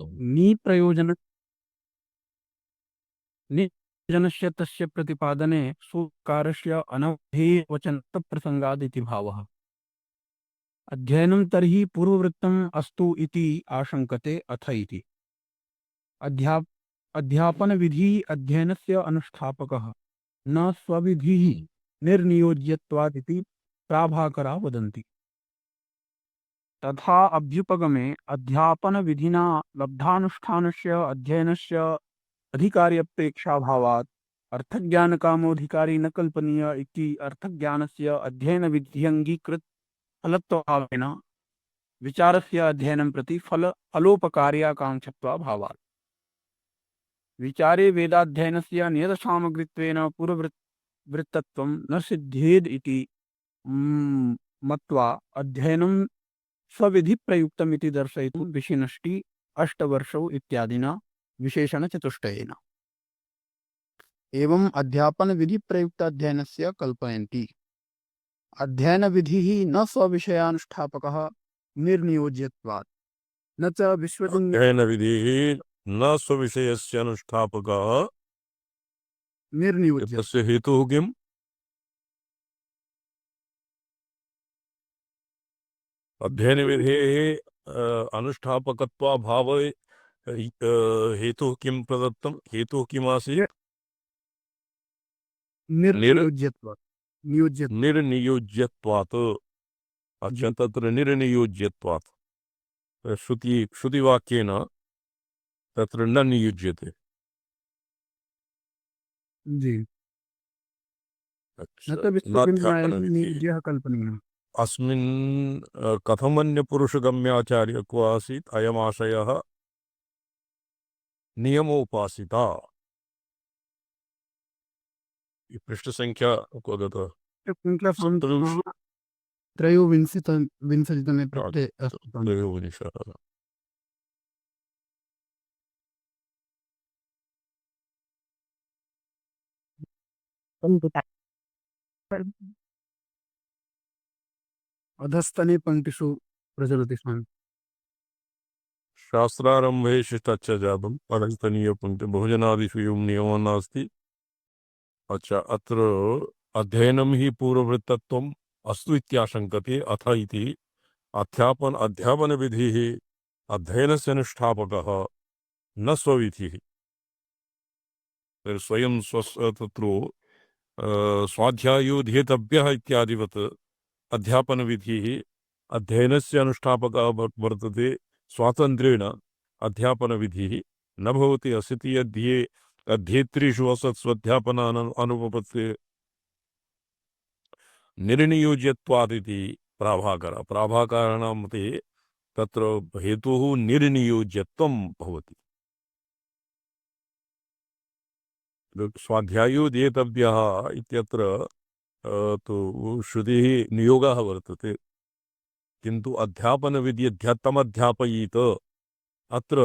निप्रयोजन निप्रयोजनस्य तस्य प्रतिपादने सुकारस्य अनवधेयवचनप्रसंगादिति भावः। अध्ययनं तर्हि पूर्ववृत्तम् अस्तु इति आशंकते अथ इति। अध्याप अध्यापनविधि अध्ययनस्य अनुष्ठापकः न स्वविधिः निर्नियोज्यत्वादिति प्राभाकरा वदन्ति। तथा अभ्युपगमे अध्यापनविधिना लब्धानुष्ठानस्य अध्ययनस्य अधिकार्यपेक्षाभावात् अर्थज्ञानकामोऽधिकारी न कल्पनीय इति अर्थज्ञानस्य अध्ययनविध्यङ्गीकृत फलत्वाभावेन विचारस्य अध्ययनं प्रति फलोपकार्याकाङ्क्षत्वाभावात् विचारे वेदाध्ययनस्य नियतसामग्रित्वेन पूर्ववृत्तत्वं न सिद्ध्येद् इति मत्वा अध्ययनं स्वविधिप्रयुक्तमिति दर्शयितुं विशिनष्टि अष्टवर्षौ इत्यादिना विशेषणचतुष्टयेन एवं अध्यापनविधिप्रयुक्ताध्ययनस्य कल्पयन्ति। अध्ययनविधिः न स्वविषयानुष्ठापकः निर्नियोज्यत्वात् न च अध्ययनविधिः न स्वविषयस्य अनुष्ठापकः निर्नियोज्य। तस्य हेतुः किम्? अध्ययनविधेः अनुष्ठापकत्वाभावे हेतुः किं प्रदत्तं? हेतुः किमासीत्? निर्नियोज्यत्वात्। अच्छा, तत्र निर्नियोज्यत्वात् श्रुतिवाक्येन तत्र न नियुज्यते। जी। अस्मिन् कथमन्यपुरुषगम्याचार्य को आसीत् अयमाशयः नियमोपासिता। पृष्ठसङ्ख्या को दत्ता? त्रयोविंशतितमे पृष्ठे अस्ति। त्रयोविंशः। अधस्तने पंक्तिषु प्रचलति स्म। शास्त्रारम्भे शिष्टाच्च जातं परन्तनीयपङ्क्ति बहुजनादिषु एवं नियमः नास्ति। अच्छा, अत्र अध्ययनं हि पूर्ववृत्तत्वम् अस्तु इत्याशङ्कते अथ इति अध्यापनविधिः अध्ययनस्य अनुष्ठापकः न स्वविधिः। स्वयं तत्र स्वाध्यायोऽध्येतव्यः इत्यादिवत् अध्यापनविधिः अध्ययनस्य अनुष्ठापकः वर्तते। स्वातन्त्र्येण अध्यापनविधिः न भवति। असति अध्येतृषु असत्स्वध्यापनान् अनुपपत्ते निर्नियोज्यत्वादिति प्राभाकराणां मते तत्र हेतुः निर्नियोज्यत्वं भवति। स्वाध्यायोऽध्येतव्यः इत्यत्र तु श्रुतिः नियोगः वर्तते, किन्तु अध्यापनविधि अध्यापयीत अत्र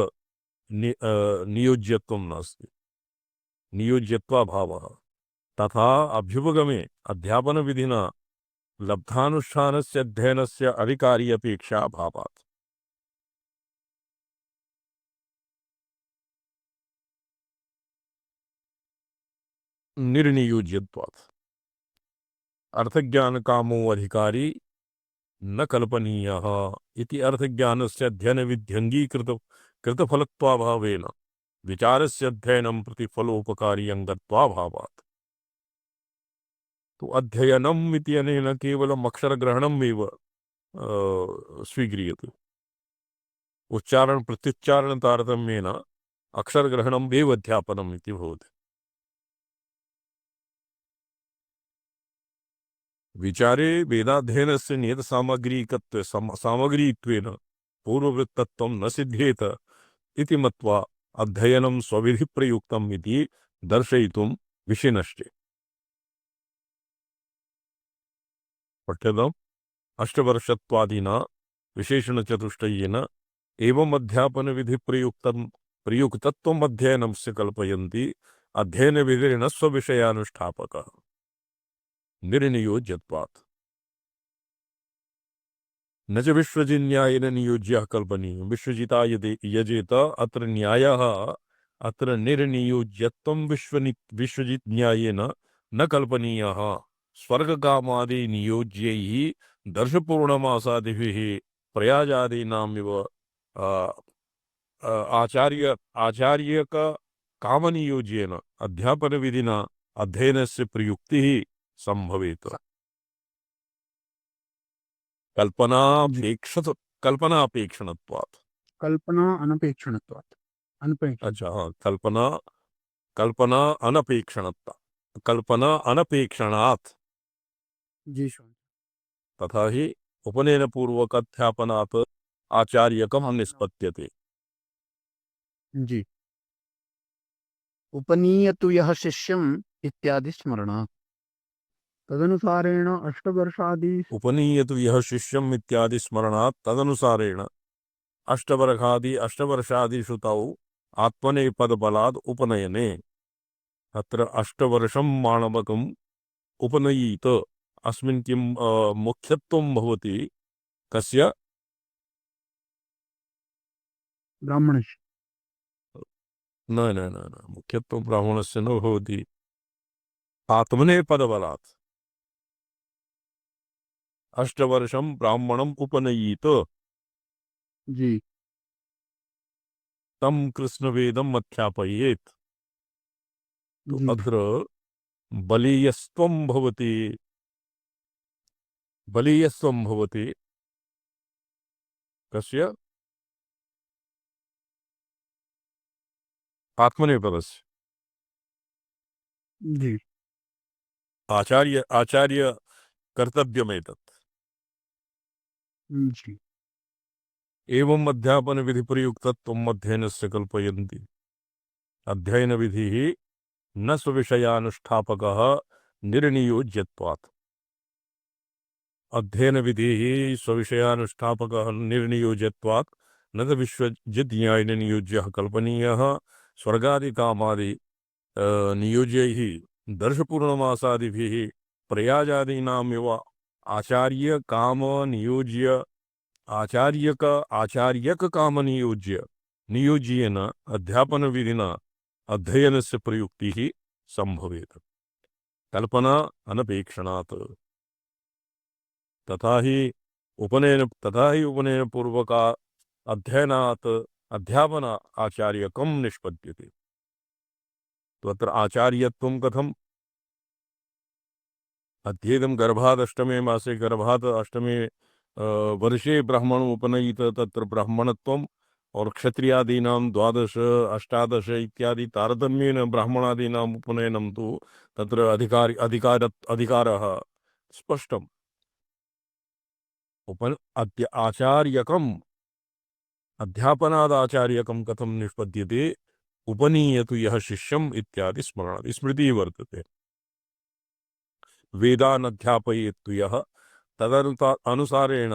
नियोज्यत्वं नास्ति, नियोज्यत्वाभावः। तथा अभ्युपगमे अध्यापनविधिना लब्धानुष्ठानस्य अध्ययनस्य अधिकारी अपेक्षा अभावात् निर्नियोज्यत्वात् अर्थज्ञानकामो अधिकारी न कल्पनीयः इति अर्थज्ञानस्य अध्ययनविध्यङ्गीकृतफलत्वाभावेन विचारस्य अध्ययनं प्रति फलोपकारी अंगत्वाभावात्। तो अध्ययनम् इति अनेन केवलम् अक्षरग्रहणम् एव स्वीक्रियते। उच्चारण प्रत्युच्चारण तारतम्येन अक्षरग्रहणम् एव अध्यापनम् इति भवति। विचारे वेदाध्ययनस्य सामग्रीत्वेन पूर्ववृत्तत्वं न सिद्ध्येत इति मत्वा अध्ययनं स्वविधिप्रयुक्तम् इति दर्शयितुं विशिनष्टे। पठ्यताम्। अष्टवर्षत्वादिना विशेषणचतुष्टयेन एवम् प्रयुक्तत्वम् अध्ययनस्य कल्पयन्ति। अध्ययनविधिर्न स्वविषयानुष्ठापकः निर्नियोज्यत्वात्। न च विश्वजिन्यायेन नियोज्यः कल्पनीयः विश्वजिता यजेत अत्र न्यायः अत्र निर्नियोज्यत्वं विश्वजित न्यायेन न कल्पनीयः स्वर्गकामादि नियोज्यैः दर्शपूर्णमासादिभिः प्रयाजादीनामिव आचार्यक कामनियोज्येन अध्यापन विधिना अध्ययनस्य प्रयुक्तिः संभवेत् जी कल्पनापेक्षणत्वात् कल्पना अनपेक्षणत्वात् अनपेक्षण अच्छा हाँ कल्पना अनपेक्षणात् जी स्वामी तथा ही उपनयन पूर्वक अध्यापनात् आचार्यकम निष्पद्यते जी उपनीयतु यः शिष्यम् इत्यादि स्मरणात् तदनुसारेण अष्टवर्षादि उपनीयतु यः शिष्यम् इत्यादि स्मरणात् तदनुसारेण अष्टवर्षादिषु तौ आत्मनेपदबलाद् उपनयने अत्र अष्टवर्षं माणवकम् उपनयीत अस्मिन् किं मुख्यत्वं भवति कस्य ब्राह्मणस्य न न न न मुख्यत्वं ब्राह्मणस्य न भवति आत्मनेपदबलात् अष्टवर्षं ब्राह्मणम् उपनयीत जी तं कृष्णवेदम् अध्यापयेत् तो जी अत्र बलीयस्त्वं भवति कस्य आत्मनेपदस्य जी आचार्य कर्तव्यमेतत् जी एवम् अध्यापन विधि प्रयुक्तत्वम् अध्ययनस्य कल्पयन्ति अध्ययन विधिः न स्वविषयानुष्ठापकः निर्नियोज्यत्वात् अध्ययन विधिः स्वविषयानुष्ठापकः निर्नियोज्यत्वात् न च विश्वजित् न्यायेन नियोज्यः कल्पनीयः स्वर्गादिकामादि नियोज्यैः दर्शपूर्णमासादिभिः प्रयाजादीनामिव आचार्य काम नियोज्य आचार्यक काम नियोज्येन अध्यापन विधिना अध्ययनस्य प्रयुक्तिः संभवेत् कल्पना अनपेक्षणात् तथा ही उपनयन पूर्वक अध्ययनात् अध्यापन आचार्यकं निष्पद्यते तो अत्र आचार्यत्वं कथम् अध्येदं गर्भात् अष्टमे मासे गर्भात् अष्टमे वर्षे ब्राह्मण उपनयित तत्र ब्राह्मणत्वम् और क्षत्रियादीनां 12 अष्टादश इत्यादि तारतम्येन ब्राह्मणादीनाम् उपनयनं तु तत्र अधिकारः स्पष्टम् आचार्यकम् अध्यापनादाचार्यकं कथं निष्पद्यते उपनीयतु यः शिष्यम् इत्यादि स्मरणात् स्मृतिः वर्तते वेदान् अध्यापयेत् यः तदनुसारेण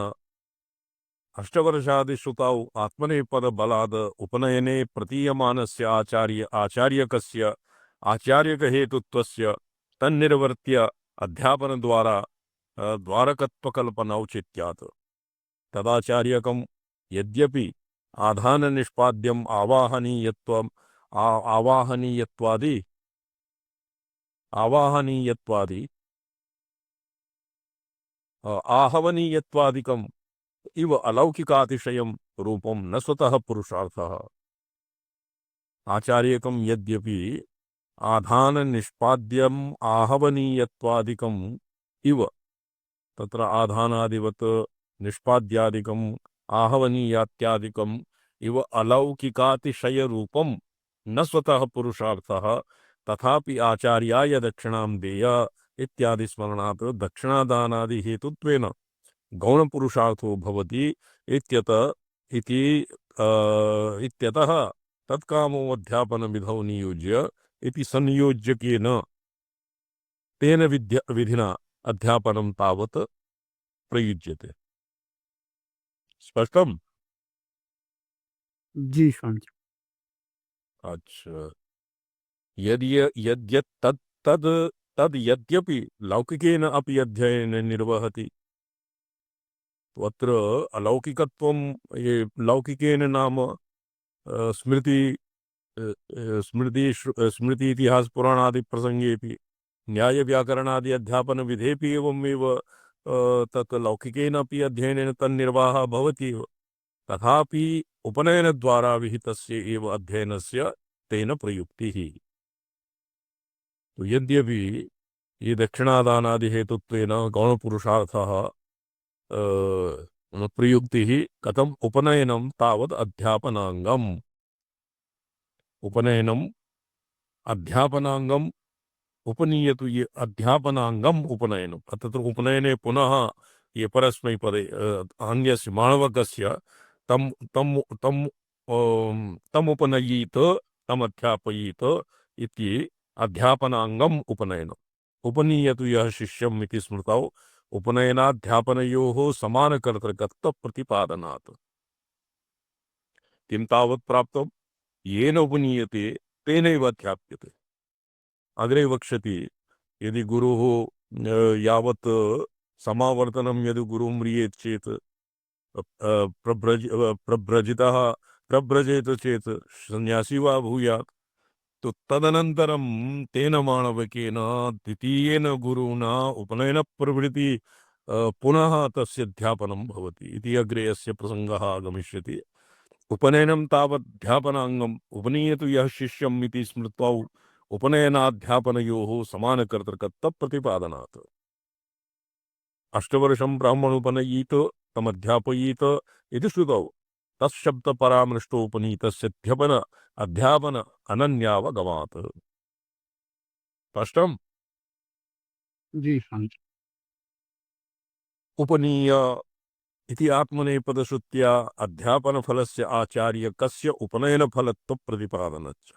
अष्टवर्षादिषु तौ आत्मनेपदबलाद् उपनयने प्रतीयमानस्य आचार्यकस्य आचार्यकहेतुत्वस्य तन्निर्वर्त्य अध्यापनद्वारा द्वारकत्वकल्पना औचित्यात् तदाचार्यकं यद्यपि आधाननिष्पाद्यम् आवाहनीयत्वादि आहवनीयत्वादिकम् इव अलौकिकातिशयं रूपं न स्वतः पुरुषार्थः आचार्यकं यद्यपि आधाननिष्पाद्यम् आहवनीयत्वादिकम् इव तत्र आधानादिवत् निष्पाद्यादिकम् आहवनीयात्यादिकम् इव अलौकिकातिशयरूपं न स्वतः पुरुषार्थः तथापि आचार्याय दक्षिणां देया इत्यादि स्मरणात् दक्षिणादानादि हेतुत्वेन गौणपुरुषार्थो भवति इत्यतः तत्कामो अध्यापनविधौ नियोज्य इति संयोज्यकेन तेन विधिना अध्यापनं तावत् प्रयुज्यते स्पष्टम् जी स्वामी अच्छा यद्यत् तद् यद्यपि लौकिकेन अपि अध्ययनेन निर्वहति तो अत्र अलौकिकत्वं ये लौकिकेन नाम स्मृति इतिहास पुराणादि प्रसंगेपि न्याय व्याकरणादि अध्यापन विधेपि एवमेव तत् लौकिकेनापि अध्ययनेन तन्निर्वाहः भवति एव। तथापि उपनयनद्वारा विहितस्य एव अध्ययनस्य तेन प्रयुक्तिः। तो यद्यपि ये दक्षिणादानादि हेतुत्वेन गौणपुरुषार्थः प्रयुक्तिः कथम् उपनयनं तावद् अध्यापनाङ्गम्। उपनयनम् अध्यापनाङ्गम् उपनीयतु ये अध्यापनाङ्गम् उपनयनम्। तत्र उपनयने पुनः ये परस्मैपदे अन्यस्य माणवकस्य तम् तम् तम् तमुपनयीत तमध्यापयीत इति अध्यापनाङ्गम् उपनयनम्। उपनीयतु यः शिष्यम् इति स्मृतौ उपनयनाध्यापनयोः समानकर्तृकत्वप्रतिपादनात्। किं तावत् प्राप्तं? येन उपनीयते तेनैव अध्याप्यते। अग्रे वक्ष्यति यदि गुरुः यावत् समावर्तनं यदि गुरुः म्रियेत् चेत् प्रव्रजेत चेत् सन्यासी वा भूयात्। तो तदनन्तरं तेन माणवकेन द्वितीयेन गुरुणा उपनयनप्रभृति पुनः तस्य अध्यापनं भवति इति अग्रे अस्य प्रसङ्गः आगमिष्यति। उपनयनं तावध्यापनाङ्गम् उपनीयतु यः शिष्यम् इति स्मृत्वा उपनयनाध्यापनयोः समानकर्तृकत्वप्रतिपादनात्। अष्टवर्षं ब्राह्मणोपनयीत तमध्यापयीत इति श्रुतौ तत्शब्दपरामृष्टोपनीतस्य अध्यापन अनन्यावगमात्। स्पष्टम्? जी शांति। उपनीय इति आत्मनेपदश्रुत्या अध्यापनफलस्य आचार्यकस्य उपनयनफलत्वप्रतिपादनच्च।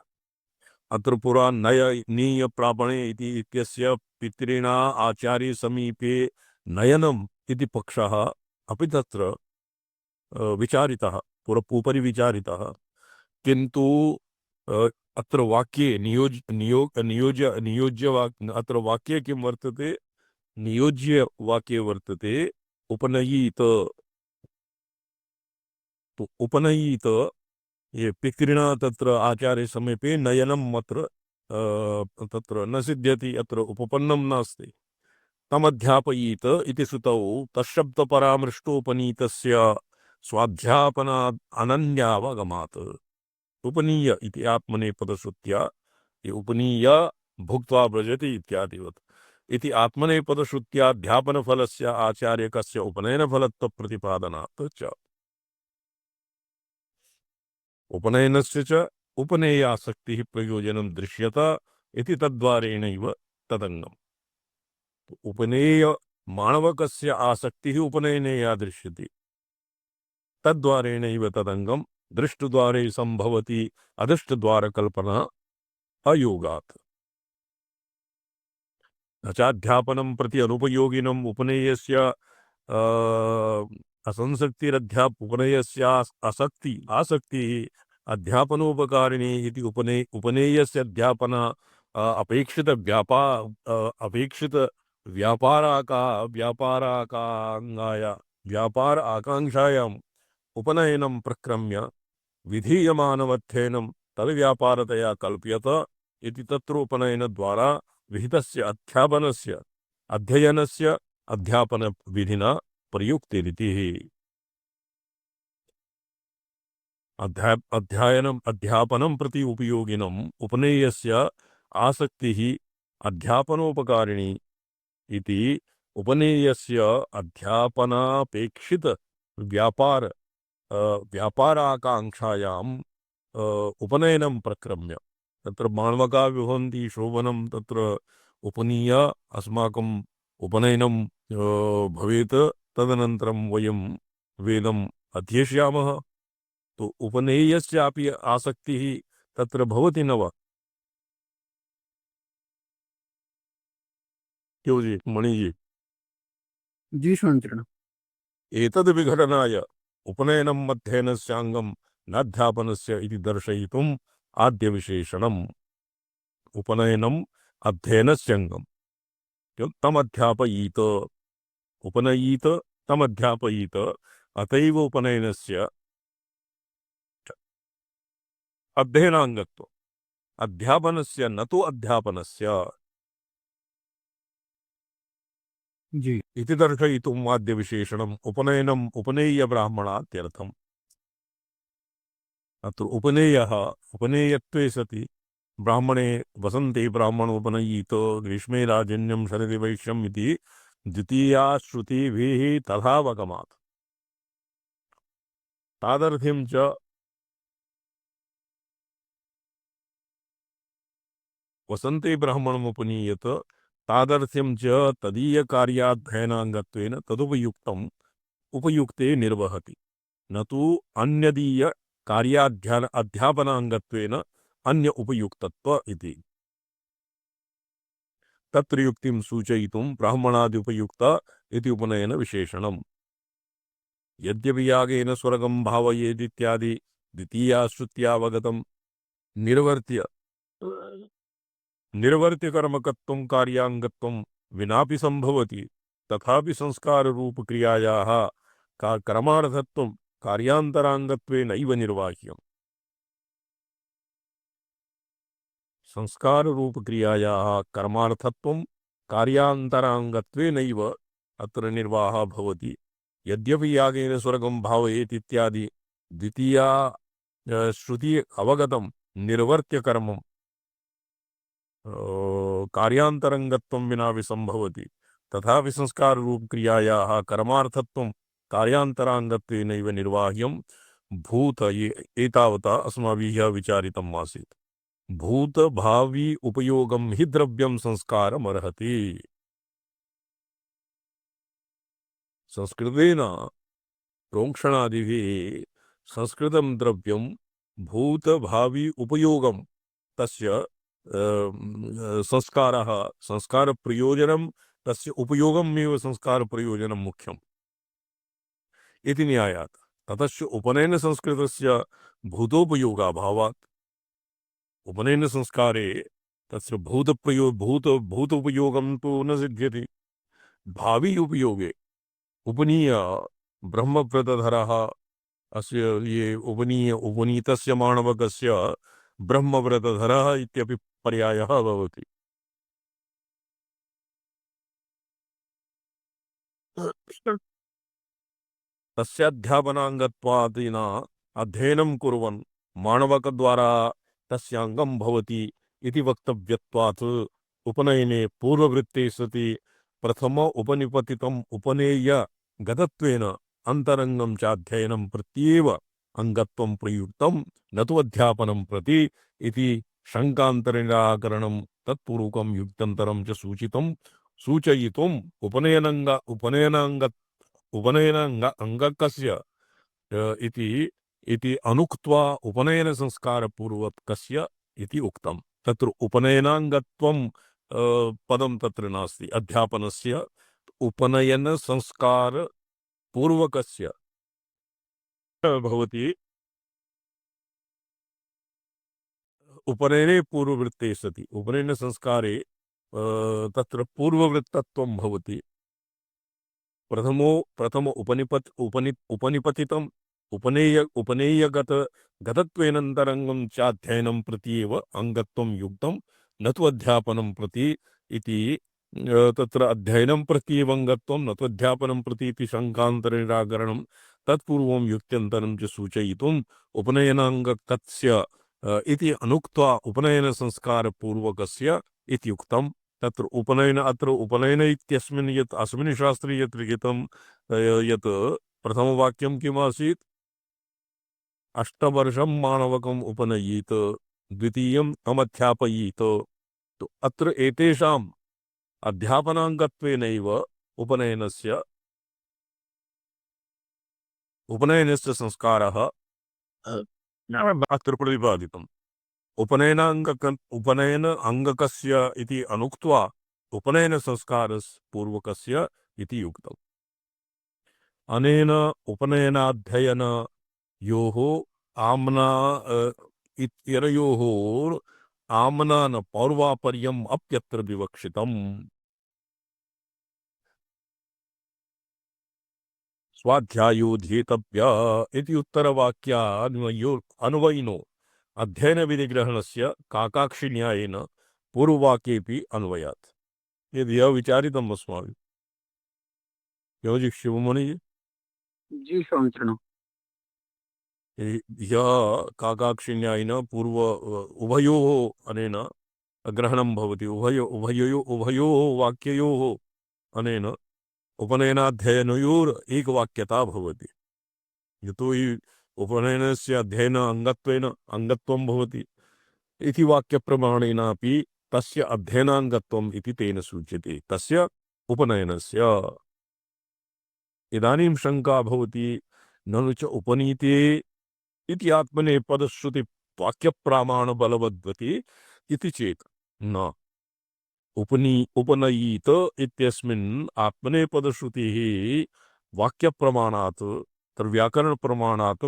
अत्र पुरा नीय प्रापणे इति इत्यस्य पितॄणा आचार्य समीपे नयनम् इति पक्षः अपि तत्र विचारितः, उपरि विचारितः। किन्तु अत्र वाक्ये नियोज्य अत्र वाक्ये किं वर्तते? नियोज्य वाक्ये वर्तते उपनयीत। तो उपनयीत ये पितॄणा तत्र आचार्य समीपे नयनम् अत्र तत्र न सिद्ध्यति, अत्र उपपन्नं नास्ति। तमध्यापयीत इति श्रुतौ तत्शब्दपरामृष्टोपनीतस्य स्वाध्यापनात् अनन्यावगमात्। उपनीय इति आत्मनेपदश्रुत्या ये उपनीय भुक्त्वा व्रजति इत्यादिवत् इति आत्मनेपदश्रुत्या अध्यापनफलस्य आचार्यकस्य उपनयनफलत्वप्रतिपादनात् च। उपनयनस्य च उपनेयासक्तिः प्रयोजनं दृश्यत इति तद्वारेणैव तदङ्गम्। उपनेय माणवकस्य आसक्तिः उपनयने या दृश्यते तद्वारेणैव तदङ्गम्। दृष्टद्वारे संभवति अदृष्टद्वारकल्पना अयोगात्। न चाध्यापनं प्रति अनुपयोगिनम् उपनेयस्य उपनेयस्य आसक्तिः अध्यापनोपकारिणी इति उपनेयस्य अध्यापन अपेक्षित व्यापार आकांक्षायाम् उपनयनं प्रक्रम्य विधीयमानमध्ययनं तद्व्यापारतया कल्प्यत इति तत्र उपनयनद्वारा विहितस्य अध्ययनस्य अध्यापन विधिना प्रयुक्तिरितिः। अध्यापनं प्रति उपयोगिनम् उपनेयस्य आसक्तिः अध्यापनोपकारिणी इति उपनेयस्य अध्यापनापेक्षित व्यापाराकांक्षायाम् उपनयनं प्रक्रम्य तत्र माणवका विभवन्ति शोभनं तत्र उपनीय अस्माकम् उपनयनं भवेत्, तदनन्तरं वयं वेदम् अध्येष्यामः। तो उपनेयस्यापि आसक्तिः तत्र भवति न वा? क्यों जी मणि जी? जी शांतिरण। एतद् विघटनाय उपनयनम् अध्ययनस्याङ्गं नाध्यापनस्य इति दर्शयितुम् आद्यविशेषणम् उपनयनम् अध्ययनस्यङ्गम् तमध्यापयीत। उपनयीत तमध्यापयीत अतैव उपनयनस्य अध्ययनांगत्वम् अध्यापनस्य न तु अध्यापनस्य जी इति दर्शयितुं वाद्यविशेषणम् उपनयनम् उपनेय ब्राह्मणात्यर्थम्। अत्र उपनेयः उपनेयत्वे सति ब्राह्मणे वसन्ते ब्राह्मणोपनयीतो ग्रीष्मे राजन्यं शरदि वैश्यम् इति द्वितीया श्रुतिभिः तथावगमात्। तादर्थ्यं च वसन्ते ब्राह्मणमुपनीयत तादर्थ्यं च तदीयकार्याध्ययनाङ्गत्वेन तदुपयुक्तम् उपयुक्ते निर्वहति न तु अन्यदीय अध्यापनाङ्गत्वेन अन्य उपयुक्तत्व इति। तत्र युक्तिं सूचयितुं ब्राह्मणादि उपयुक्त इति उपनयन विशेषणम्। यद्यपि यागेन स्वर्गं भावयेदित्यादि द्वितीया श्रुत्यावगतं निर्वर्त्य कर्मकत्वं कार्याङ्गत्वं विनापि संभवति तथापि संस्काररूपक्रियायाः कर्मार्थत्वं कार्यान्तराङ्गत्वेनैव निर्वाह्यम्। संस्काररूपक्रियायाः कर्मार्थत्वं कार्यान्तराङ्गत्वेनैव अत्र निर्वाहः भवति। यद्यपि यागेन स्वर्गं भावयेत् इत्यादि द्वितीया श्रुति अवगतं निर्वर्त्य कर्मं कार्यान्तरङ्गत्वं विना विसंभवति तथापि संस्काररूपक्रियायाः कर्मार्थत्वं कार्यान्तराङ्गत्वेनैव निर्वाह्यं। भूत एतावता अस्माभिः विचारितम् आसीत्। भूत भावी उपयोगं हि द्रव्यं संस्कारमर्हति। संस्कृतेन प्रोक्षणादिभिः संस्कृतं द्रव्यं भूत भावी उपयोगं तस्य संस्कारः संस्कारप्रयोजनं तस्य उपयोगमेव संस्कारप्रयोजनं मुख्यम् इति न्यायात्। ततश्च उपनयन संस्कृतस्य भूतोपयोगाभावात् उपनयन संस्कारे तस्य भूत उपयोगं तु न सिद्ध्यति। भावी उपयोगे उपनीय ब्रह्मव्रतधरः अस्य ये उपनीतस्य माणवकस्य ब्रह्मव्रतधरः इत्यपि पर्यायः भवति। तस्याध्यापनाङ्गत्वादिना अध्ययनं कुर्वन् माणवकद्वारा तस्याङ्गं भवति इति वक्तव्यत्वात् उपनयने पूर्ववृत्ते सति प्रथम उपनिपतितम् उपनेय गतत्वेन अन्तरङ्गं चाध्ययनं प्रत्येव अङ्गत्वं प्रयुक्तं न तु अध्यापनं प्रति इति शङ्कान्तरनिराकरणं तत्पूर्वकं युक्तन्तरं च सूचयितुम् उपनयन अंगकस्य इति अनुक्त्वा उपनयन संस्कार पूर्वकस्य इति उक्तम्। तत्र उपनयनाङ्गत्वं पदं तत्र नास्ति। अध्यापनस्य उपनयन संस्कार पूर्वकस्य भवति। उपनयने पूर्ववृत्ते सति उपनयन संस्कारे तत्र पूर्ववृत्तत्वं भवति। प्रथम उपनिपतितम् उपनेयगत गतत्वेनन्तरङ्गं चाध्ययनं प्रति एव अङ्गत्वं युक्तं न तु अध्यापनं प्रति इति। तत्र अध्ययनं प्रति एव अङ्गत्वं न तु अध्यापनं प्रति इति शङ्कान्तरनिराकरणं तत्पूर्वं युक्त्यन्तरं च सूचयितुम् उपनयनाङ्गकस्य इति अनुक्त्वा उपनयनसंस्कारपूर्वकस्य इत्युक्तम्। तत्र उपनयन इत्यस्मिन् यत् अस्मिन् शास्त्रे यत् लिखितं यत् प्रथमवाक्यं किमासीत्? 8 वर्षं माणवकम् उपनयीत द्वितीयं तमध्यापयीत। तो अत्र एतेषाम् अध्यापनाङ्गत्वेनैव उपनयनस्य संस्कारः अत्र प्रतिपादितम्। उपनयन अंगकस्य इति अनुक्त्वा उपनयन संस्कारस्य पूर्वकस्य इति युक्तम्। अनेन उपनयनाध्ययन योः आम्ना इत्यनयोः आम्नान पौर्वापर्यम् अप्यत्र विवक्षितम्। स्वाध्यायोऽध्येतव्य इति उत्तरवाक्यान्वयो अन्वयिनो अध्ययनविधिग्रहणस्य काकाक्षिन्यायेन पूर्ववाक्येऽपि अन्वयात्। यदि यह विचारितम् अस्माभिः। क्यों जी शिवमुनि जी? जी स्वामिचरण। यह काकाक्षिन्यायेन पूर्व उभयोः अनेन ग्रहणं भवति। उभयोः वाक्ययोः अनेन उपनयनाध्ययनयोर् एकवाक्यता भवति। यतो हि उपनयनस्य अध्ययन अंगत्वं भवति इति वाक्यप्रमाणेनापि तस्य अध्ययनांगत्वम् इति तेन सूच्यते, तस्य उपनयनस्य। इदानीं शंका भवति, ननु च उपनीते इति आत्मनेपदश्रुति वाक्यप्रामाणबलवद्वति इति चेत् न। उपनयीत इत्यस्मिन् आत्मनेपदश्रुतिः वाक्यप्रमाणात् व्याकरणप्रमाणात्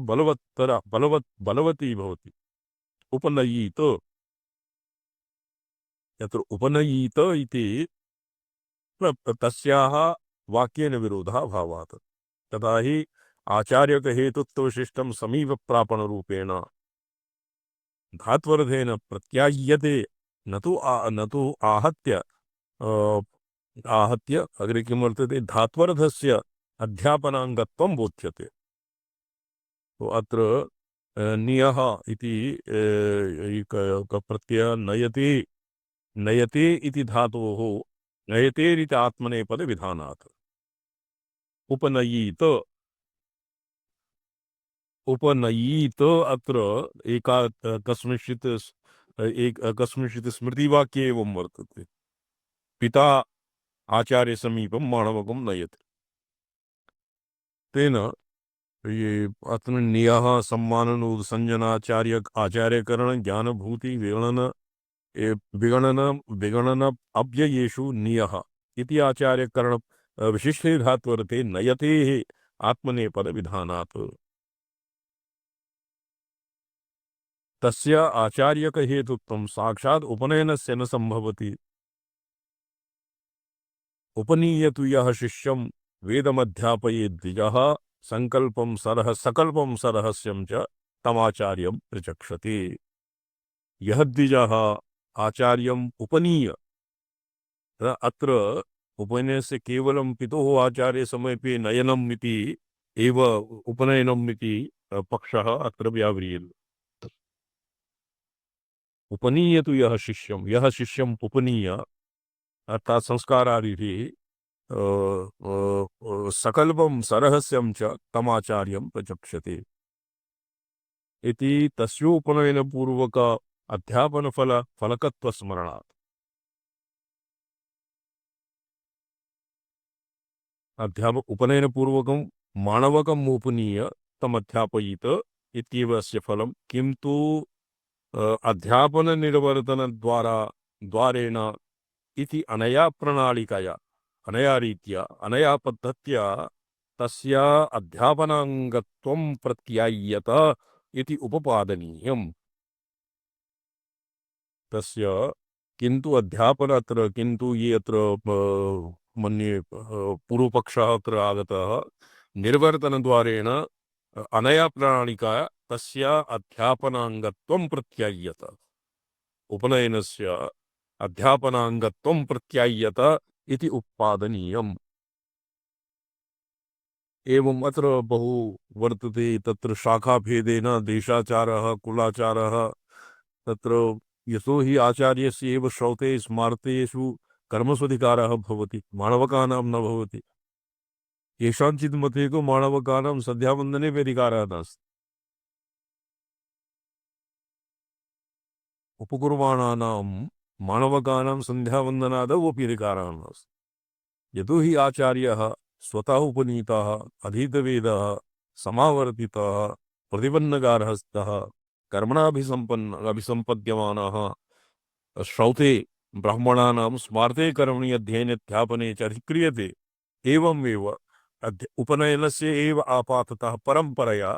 बलवती भवति। उपनयीत, यत्र उपनयीत इति तस्याः वाक्येन विरोधः भावात्, तदा हि आचार्यकहेतुत्वविशिष्टं समीपप्रापणरूपेण धात्वर्थेन प्रत्याह्यते, न तु आहत्य अग्रे किं वर्तते, धात्वर्थस्य अध्यापनांगत्वं बोध्यते। तो अत्र नियः इति प्रत्यय नयते इति धातोः नयतेरिति आत्मनेपद विधानात् उपनयीत अत्र कस्मिंश्चित् स्मृतिवाक्ये एवं वर्तते, पिता आचार्य समीपं माणवकं नयते। तेन ये अत्र नियः सम्मानन संजनाचार्य आचार्यकरण ज्ञानभूति विगणन अव्ययेषु नियः इति आचार्यकरण विशिष्टे धात्वर्थे नयतेः आत्मनेपद विधानात् तस्य आचार्यक हेतुत्वं साक्षात् उपनयनस्य न संभवति। उपनीयतु यः शिष्यं वेदमध्यापयेत् द्विजः सकल्पं सरहस्यं च तमाचार्यं प्रचक्षते। यः द्विजः आचार्यम् उपनीय, अत्र उपनयनस्य केवलं पितुः आचार्य समीपे नयनम् इति एव उपनयनम् इति पक्षः अत्र व्याव्रियते। उपनीयतु यः शिष्यम् उपनीय अर्थात संस्कारादिभिः सकल्पं सरहस्यं च तमाचार्यं प्रचक्षते इति तस्योपनयनपूर्वक फलकत्वस्मरणात् उपनयनपूर्वकं माणवकम् उपनीय तमध्यापयित इत्येव अस्य फलं। किन्तु अध्यापन द्वारेण इति अनया प्रणालिकया, अनया रीत्या, अनया पद्धत्या तस्य अध्यापनांगत्वं प्रत्याय्यत इति उपपादनीयम्। तस्य किन्तु अध्यापन अत्र किन्तु ये अत्र मन्ये पूर्वपक्षः अत्र आगतः निर्वर्तनद्वारेण अनया प्रणालिका तस्य अध्यापनांगत्वं प्रत्याय्यत, उपनयनस्य अध्यापनांगत्वं प्रत्याय्यत इति उत्पादनीयम्। एवं अत्र बहु वर्तते, तत्र शाखाभेदेन देशाचारः कुलाचारः, तत्र यतो हि आचार्यस्य एव श्रौते स्मार्तेषु कर्मस्वधिकारः भवति, माणवकानां न भवति। केषाञ्चित् मते तु माणवकानां सन्ध्यावन्दने अधिकारः नास्ति, उपकुर्वाणानां माणवकानां सन्ध्यावन्दनादौ अपि अधिकारः नास्ति। यतो हि आचार्यः स्वतः उपनीतः, अधीतवेदः, समावर्तितः, प्रतिपन्नगारः स्तः, अभिसम्पद्यमानः, श्रौते ब्राह्मणानां स्मार्ते कर्मणि अध्ययने अध्यापने च अधिक्रियते। एवमेव उपनयनस्य एव आपाततः परम्परया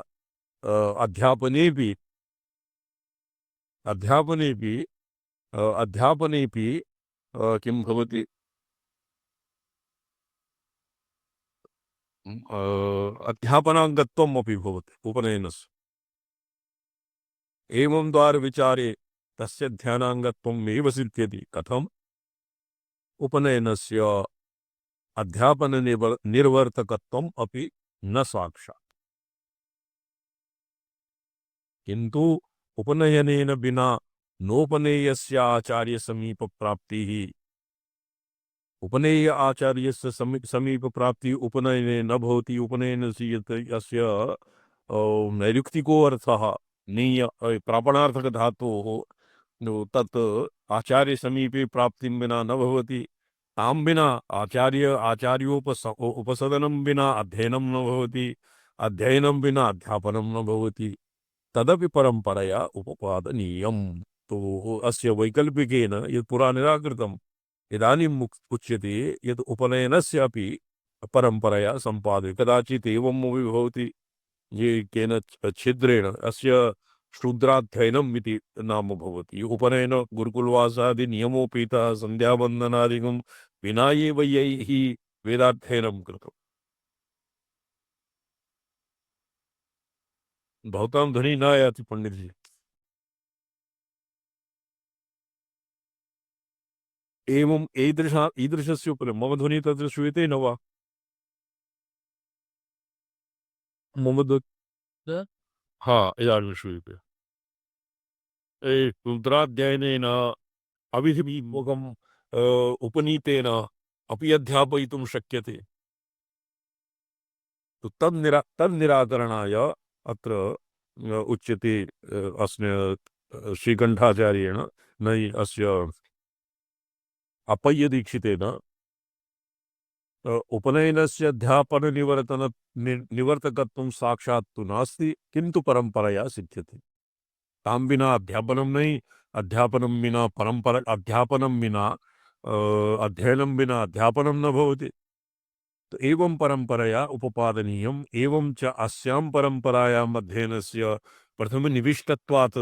अध्यापनेऽपि किं भवति, अध्यापनाङ्गत्वम् अपि भवति उपनयनस्य। एवं द्वारविचारे तस्य ध्यानाङ्गत्वम् एव सिद्ध्यति। कथम्? उपनयनस्य निर्वर्तकत्वम् अपि न साक्षात्, किन्तु उपनयनेन विना नोपनेयस्य आचार्य समीप प्राप्तिः। उपनेय आचार्यस्य समीप प्राप्ति उपनयने न भवति। उपनयनस्य यस्य नैरुक्तिको अर्थः नीय प्रापणार्थक धातोः तत् आचार्य समीपे प्राप्तिं विना न भवति। तां विना उपसदनं विना अध्ययनं न भवति। अध्ययनं विना अध्यापनं न भवति। तदपि परंपरया उपपादनीयम्। तो अस्य वैकल्पिकेन यत् पुरा निराकृतम् इदानीम् उच्यते यत् उपनयनस्यापि परंपरया सम्पाद्यते। कदाचित् एवमपि भवति ये केन छिद्रेण अस्य शूद्राध्ययनम् इति नाम भवति। उपनयन गुरुकुलवासादि नियमोपेतः सन्ध्यावन्दनादिकं विना एव यैः वेदाध्ययनं कृतम्। भवतां ध्वनिः न आयाति पंडितजी। एवं ईदृशस्य उपरि मम ध्वनिः तत्र श्रूयते न वा? मम हाँ, इदानीं श्रूयते। रुद्राध्ययनेन अविधिपूर्वकम् उपनीतेन अपि अध्यापयितुं शक्यते। तो तन्निराकरणाय अत्र उच्यते श्रीकण्ठाचार्येण नै अस्य अप्पय्यदीक्षितेन उपनयनस्य अध्यापन निवर्तकत्वं साक्षात् तु नास्ति, किन्तु परंपरया सिद्ध्यते। तां विना अध्यापनं नहीं, अध्यापनं विना परंपरा, अध्यापनं विना अध्ययनं विना अध्यापनं न भवति। तो एवं परंपरया उपपादनीयम्। एवं च अस्यां परंपरायाम् अध्ययनस्य प्रथमनिविष्टत्वात्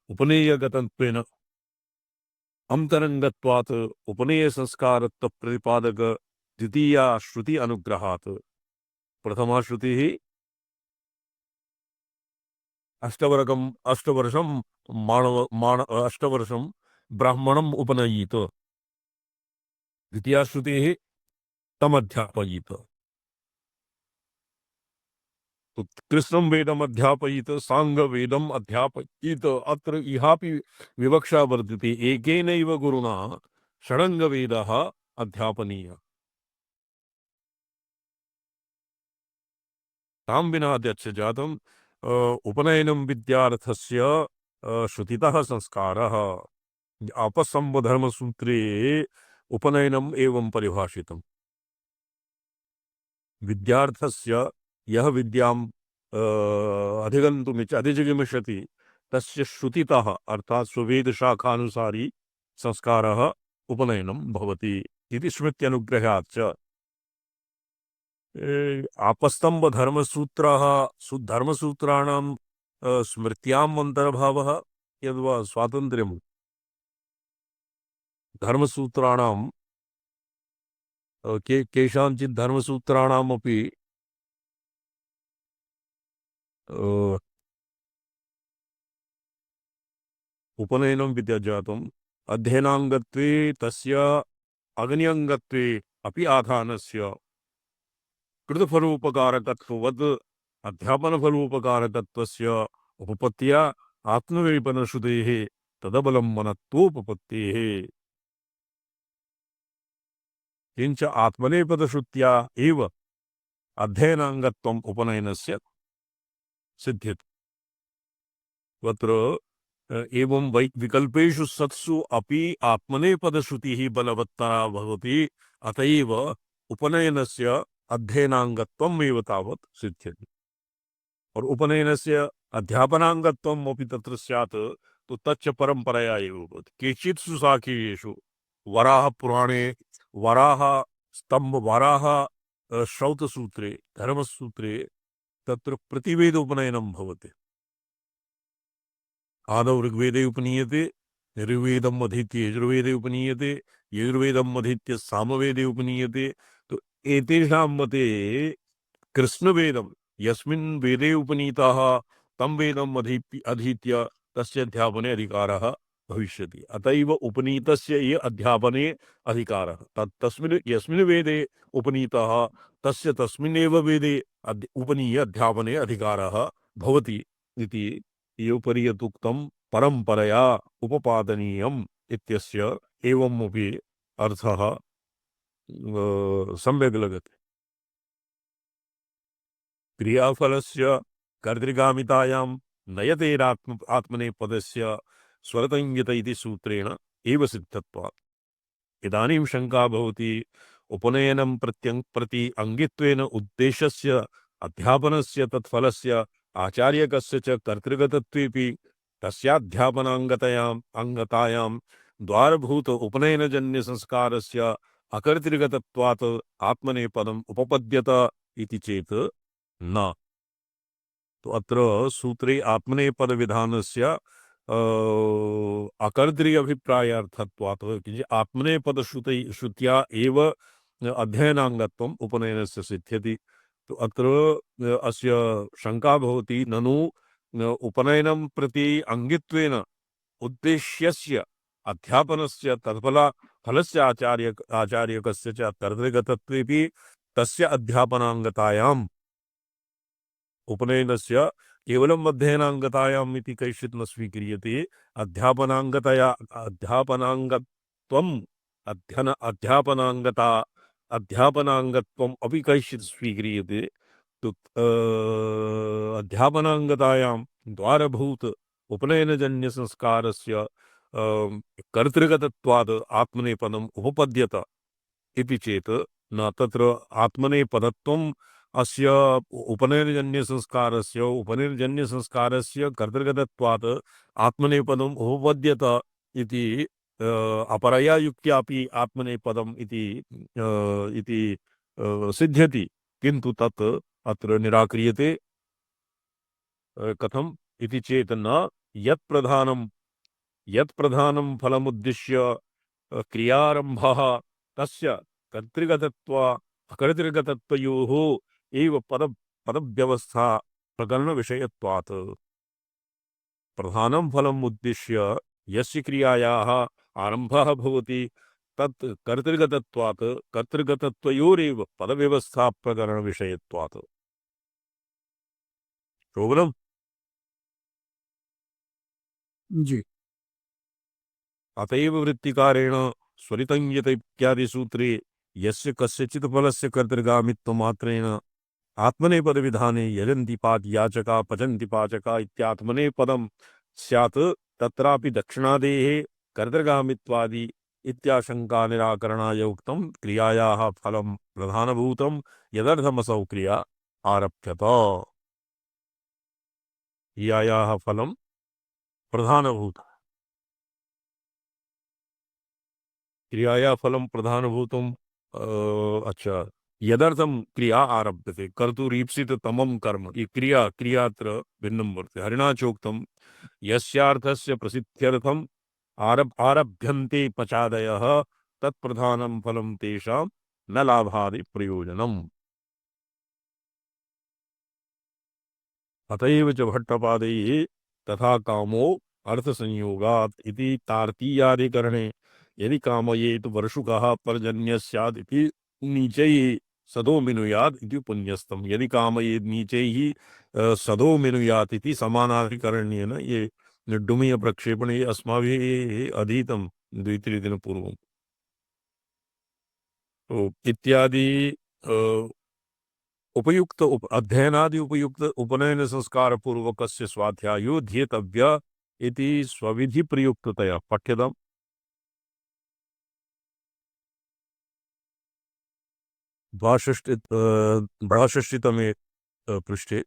उपनेयगतत्वेन अंतरंगत्वात् उपनेय संस्कारत्व प्रतिपादक द्वितीया श्रुति अनुग्रहात्। प्रथमा श्रुतिः अष्टवर्षं ब्राह्मणम् उपनयीत। द्वितीया श्रुतिः तमध्यापयीत। तो कृष्णं वेदम् अध्यापयीत, साङ्गवेदम् अध्यापयीत। अत्र इहापि विवक्षा वर्तते, एकेनैव गुरुणा षडङ्गवेदः अध्यापनीयः। तां विना अध्यक्ष जातम् उपनयनं विद्यार्थस्य श्रुतितः संस्कारः। आपस्सम्बधर्मसूत्रे उपनयनम् एवं परिभाषितम्। विद्यार्थस्य यः विद्याम् अधिजिगमिषति तस्य श्रुतितः अर्थात् स्ववेदशाखानुसारी संस्कारः उपनयनं भवति इति स्मृत्यनुग्रहात् च। आपस्तंभ धर्मसूत्रः धर्मसूत्राणां स्मृत्याम् अन्तर्भावः यद्वा स्वातन्त्र्यं धर्मसूत्राणां केषाञ्चित् धर्मसूत्राणामपि उपनयनं विद्याजातम् अध्ययनाङ्गत्वे तस्य अग्न्यङ्गत्वे अपि आधानस्य कृतफलोपकारकत्ववद् अध्यापनफलोपकारकत्वस्य उपपत्त्या आत्मवेपनश्रुतेः तदवलम्बनत्वोपपत्तेः। किञ्च आत्मनेपदश्रुत्या एव अध्ययनाङ्गत्वम् उपनयनस्य सिद्ध्यति। तत्र एवं विकल्पेषु सत्सु अपि आत्मनेपदश्रुतिः बलवत्तरा भवति। अतएव उपनयनस्य अध्ययनाङ्गत्वम् एव तावत् सिद्ध्यति। और उपनयनस्य अध्यापनाङ्गत्वम् अपि तत्र स्यात्, तो तच्च परंपरया एव भवति। केचित्सु शाखीयेषु वराह पुराणे वराह स्तंभ वराह श्रौतसूत्रे धर्मसूत्रे तत्र प्रतिवेद उपनयनं भवति। आदौ ऋग्वेदे उपनीयते, ऋग्वेदम् अधीत्य यजुर्वेदे उपनीयते, यजुर्वेदम् अधीत्य सामवेदे उपनीयते। तो एतेषां मते कृष्णवेदं यस्मिन् वेदे उपनीताः तं वेदम् अधीत्य तस्य अध्यापने अधिकारः भविष्यति। अतएव उपनीतस्य ये अध्यापने अधिकारः तस्मिन् यस्मिन् वेदे उपनीतः तस्य तस्मिन्नेव वेदे उपनीय अध्यापने अधिकारः भवति इति योपरि यदुक्तं परम्परया उपपादनीयम् इत्यस्य एवमपि अर्थः सम्यक् लगति। क्रियाफलस्य कर्तृगामितायां नयतेरात्मनेपदस्य स्वरतञ्जत इति सूत्रेण एव सिद्धत्वात्। इदानीं शङ्का भवति उपनयनं प्रति अङ्गित्वेन उद्देश्यस्य अध्यापनस्य तत्फलस्य आचार्यकस्य च कर्तृगतत्वेपि तस्याध्यापनाङ्गतायां द्वारभूत उपनयनजन्यसंस्कारस्य अकर्तृगतत्वात् आत्मनेपदम् उपपद्यत इति चेत् न। तो अत्र सूत्रे आत्मनेपद विधानस्य अकर्तृ अभिप्रायार्थत्वात् आत्मनेपद श्रुत्या एव अध्ययनाङ्गत्वम् उपनयनस्य सिद्ध्यति। तो अत्र अस्य शङ्का भवति ननु उपनयनं प्रति अङ्गित्वेन उद्देश्यस्य अध्यापनस्य फलस्य आचार्यकस्य च कर्तृगतत्वेपि तस्य अध्यापनाङ्गतायाम् उपनयनस्य केवलम् अध्ययनाङ्गतायाम् इति कैश्चित् न स्वीक्रियते। अध्यापनाङ्गत्वम् अपि कैश्चित् स्वीक्रियते। तो अध्यापनाङ्गतायां द्वारभूत उपनयनजन्यसंस्कारस्य कर्तृगतत्वात् आत्मनेपदम् उपपद्यत इति चेत् न तत्र आत्मनेपदत्वम् अस्य उपनयनजन्यसंस्कारस्य कर्तृगतत्वात् आत्मनेपदम् उपपद्यत इति अपरया युक्त्यापि आत्मनेपदम् इति सिद्ध्यति, किन्तु तत् अत्र निराक्रियते। कथम् इति चेत् न यत् प्रधानं फलमुद्दिश्य क्रियारम्भः तस्य अकर्तृगतत्वयोः एव पदव्यवस्था प्रकरणविषयत्वात्। प्रधानं फलम् उद्दिश्य यस्य क्रियायाः आरम्भः भवति तत् कर्तृगतत्वयोरेव पदव्यवस्था प्रकरणविषयत्वात्। शोभनम् जी। अतएव वृत्तिकारेण स्वरितञ्जत इत्यादि सूत्रे यस्य कस्यचित् फलस्य कर्तृगामित्वमात्रेण आत्मनेपद विधाने यजन्ति पादयाचका पचन्ति पाचका इत्यात्मनेपदं स्यात् तत्रापि दक्षिणादेः कर्तृगामित्वादि इत्याशंका निराकरणाय उक्तं क्रियायाः फलं प्रधानभूतं यदर्थमसौ क्रिया आरभ्यत। क्रियायाः फलं प्रधानभूतं क्रियाया फलं प्रधानभूतम् अच्छा यदर्थं क्रिया आरभ्यते कर्तुरीप्सित तमं कर्म ये क्रियात्र भिन्नं वर्तते। हरिणा चोक्तं यस्यार्थस्य प्रसिद्ध्यर्थम् आरभ्यन्ते पचादयः तत्प्रधानं फलं तेषां न लाभादि प्रयोजनम्। अतएव च भट्टपादैः तथा कामो अर्थसंयोगात् इति तार्तीयादिकरणे यदि कामयेत वर्षुकः पर्जन्यः स्यात् इति नीचैः सदो मिनुयात् इति उपन्यस्तम्। यदि कामयेत नीचैः सदो मिनुयात् इति समानाधिकरण्येन ये डुमीय प्रक्षेपणे अस्माभिः अधीतं 2-3 दिन पूर्वम्। तो इत्यादि उपयुक्त अध्ययनादि उपयुक्त उपनयन संस्कार पूर्वकस्य स्वाध्यायो ध्येतव्य इति स्वविधि प्रयुक्ततया पठ्यताम्। द्वाषष्टितमे पृष्ठे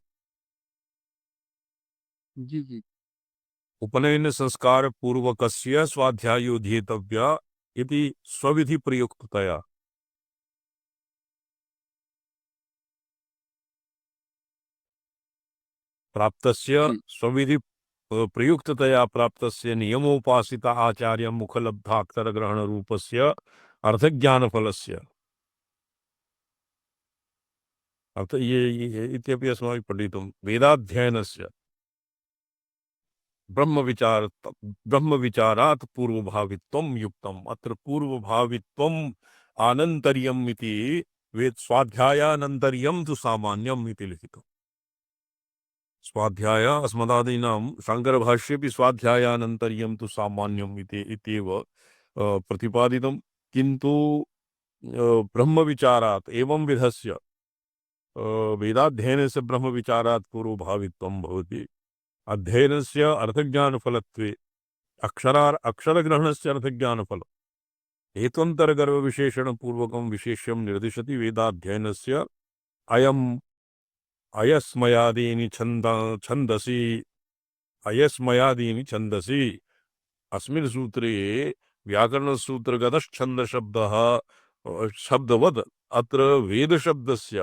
जी। उपनयन संस्कार पूर्वकस्य स्वाध्यायो ध्येतव्य इति स्वविधि प्रयुक्ततया प्राप्तस्य स्वविधि प्रयुक्ततया प्राप्तस्य नियमोपासित आचार्य मुखलब्धाक्षर ग्रहण रूपस्य अर्थज्ञानफलस्य अतः ये इत्यपि अस्माभिः पठितं वेदाध्ययनस्य ब्रह्मविचारात् पूर्वभावित्वं युक्तम्। अत्र पूर्वभावित्वम् आनन्तर्यम् इति वेद स्वाध्यायानन्तर्यं तु सामान्यम् इति लिखितम्। स्वाध्याय अस्मदादीनां शङ्करभाष्येऽपि स्वाध्यायानन्तर्यं तु सामान्यम् इत्येव प्रतिपादितं। किन्तु ब्रह्मविचारात् एवं विधस्य वेदाध्ययनस्य ब्रह्मविचारात् पूर्वभावित्वं भवति। अध्ययनस्य अर्थज्ञानफलत्वे अक्षरग्रहणस्य अर्थज्ञानफलम् हेत्वन्तरगर्भविशेषणपूर्वकं विशेष्यं निर्दिशति। वेदाध्ययनस्य अयस्मयादीनि छन्दसि अस्मिन् सूत्रे व्याकरणसूत्रगतश्छन्दशब्दः शब्दवत् अत्र वेदशब्दस्य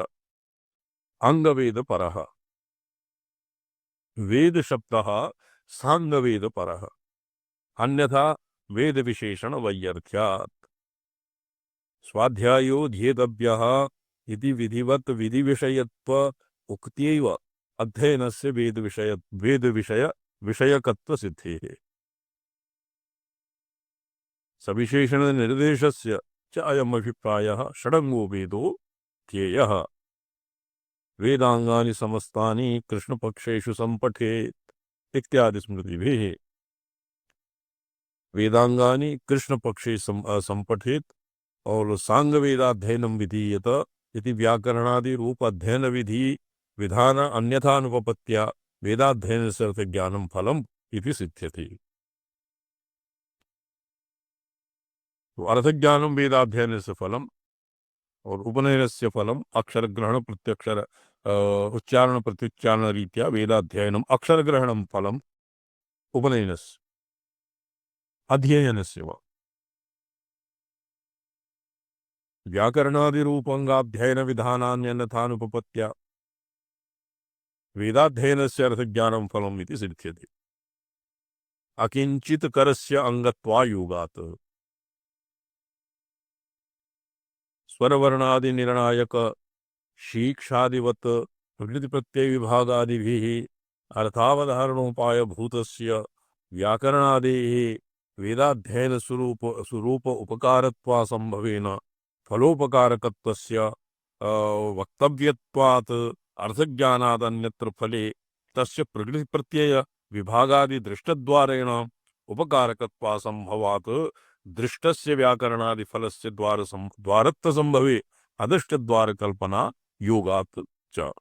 अंगवेदपरः, वेदशब्दः साङ्गवेदपरः, अन्यथा वेदविशेषणवैयर्थ्यात्। स्वाध्यायो ध्येतव्यः इति विधिवत् विधिविषयत्व उक्त्यैव अध्ययनस्य वेदविषयकत्वसिद्धेः सविशेषणनिर्देशस्य च अयम् अभिप्रायः षडङ्गो वेदो ध्येयः। वेदांगानि समस्तानि कृष्णपक्षेषु संपठेत् इत्यादि स्मृतिभिः। वेदांगानि कृष्णपक्षे संपठेत् और सांग वेदाध्ययनम विधीयत इति व्याकरणादि रूप अध्ययन विधि विधान अन्यथा अनुपपत्या वेदाध्ययन से अर्थ ज्ञानम फलम इति सिद्ध्यति। तो अर्थ ज्ञानम वेदाध्ययन से फलम और उपनयनस्य फलम अक्षर ग्रहण प्रत्यक्षर उच्चारण प्रत्युच्चारण रीत्या वेदाध्ययनम अक्षर ग्रहणम फलम उपनयनस्य अध्ययनस्य वा व्याकरणादिरूपंगाध्ययन विधानान्यन्यथानुपपत्या वेदाध्ययनस्य अर्थज्ञानं फलम् इति सिद्ध्यति। अकिंचित करस्य अंगत्वायोगात् स्वरवर्णादि निर्णायक शीक्षादिवत् प्रकृति प्रत्यय विभागादिभिः अर्थावधारणोपाय भूतस्य व्याकरणादेः वेदाध्ययन स्वरूप उपकारत्वा संभवेन फलोपकारकत्वस्य वक्तव्यत्वात् अर्थज्ञानात् अन्यत्र फले तस्य प्रकृति प्रत्यय विभागादि दृष्टद्वारेण उपकारकत्वा संभवात् दृष्टस्य व्याकरणादि फलस्य द्वारत्व संभवे अदृष्ट द्वार कल्पना योगात् च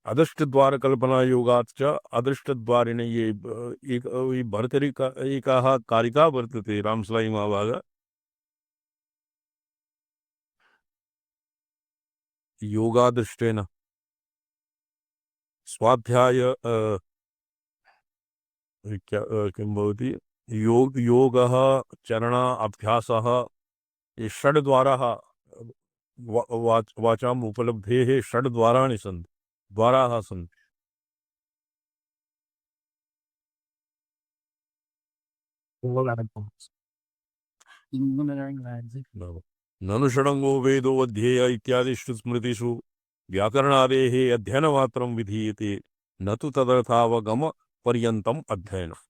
अदृष्ट द्वार कल्पना योगात् च अदृष्ट द्वारेण ये एक भर्तरी का एकाः कारिका वर्तते रामसलाई महाभाग योगादृष्टेन स्वाध्याय किं भवति योगः चरण अभ्यासः ये षड् द्वाराः वाचाम् उपलब्धेः षड् द्वाराणि सन्ति द्वाराः सन्ति। ननु षडङ्गो वेदो अध्येय इत्यादिषु स्मृतिषु व्याकरणादेः अध्ययनमात्रं विधीयते न तु तदर्थावगम पर्यन्तम् अध्ययनम्।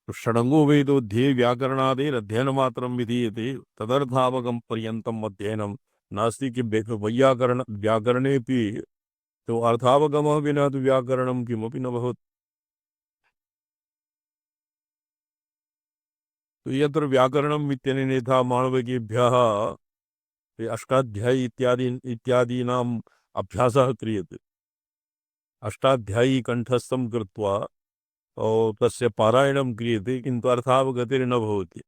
षडङ्गो वेदो ध्येय व्याकरणादेः अध्ययनमात्रं विधीयते तदर्थावगम पर्यन्तम् अध्ययनम् नास्ति कि व्याकरणेऽपि तो अर्थावगमः विना तु व्याकरणं किमपि न भवति। तो यत्र व्याकरणम् इत्यनेन यथा माणवकेभ्यः अष्टाध्यायी इत्यादीनाम् अभ्यासः क्रियते। अष्टाध्यायी कंठस्थं कृत्वा और तस्य पारायणं क्रियते किन्तु अर्थावगतिर्न भवति।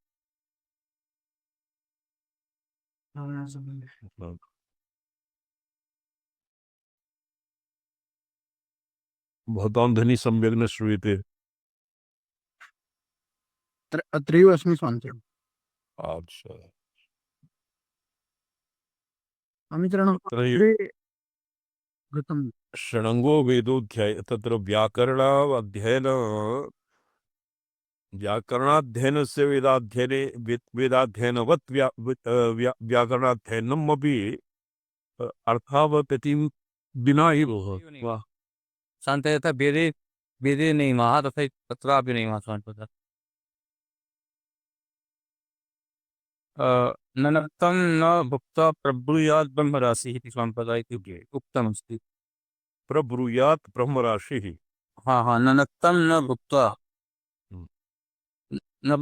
भवतां ध्वनिः सम्यक् न श्रूयते। अत्रैव अस्मि स्वान्ते। अच्छा षडङ्गो वेदोऽध्याय तत्र व्याकरण अध्ययन व्याकरणाध्ययनस्य वेदाध्ययने वेदाध्ययनवत् व्याकरणाध्ययनम् अपि अर्थावगतिं विना एव भवति वा? शान्ते यथा वेदे वेदे नियमः तथा तत्रापि नियमः स्वामिपद ननक्तं न भुक्त्वा प्रब्रूयात् ब्रह्मराशिः इति स्वामिपद इति उक्तमस्ति। प्रब्रूयात् ब्रह्मराशिः। हाँ ननक्तं न भुक्त्वा हम्म। न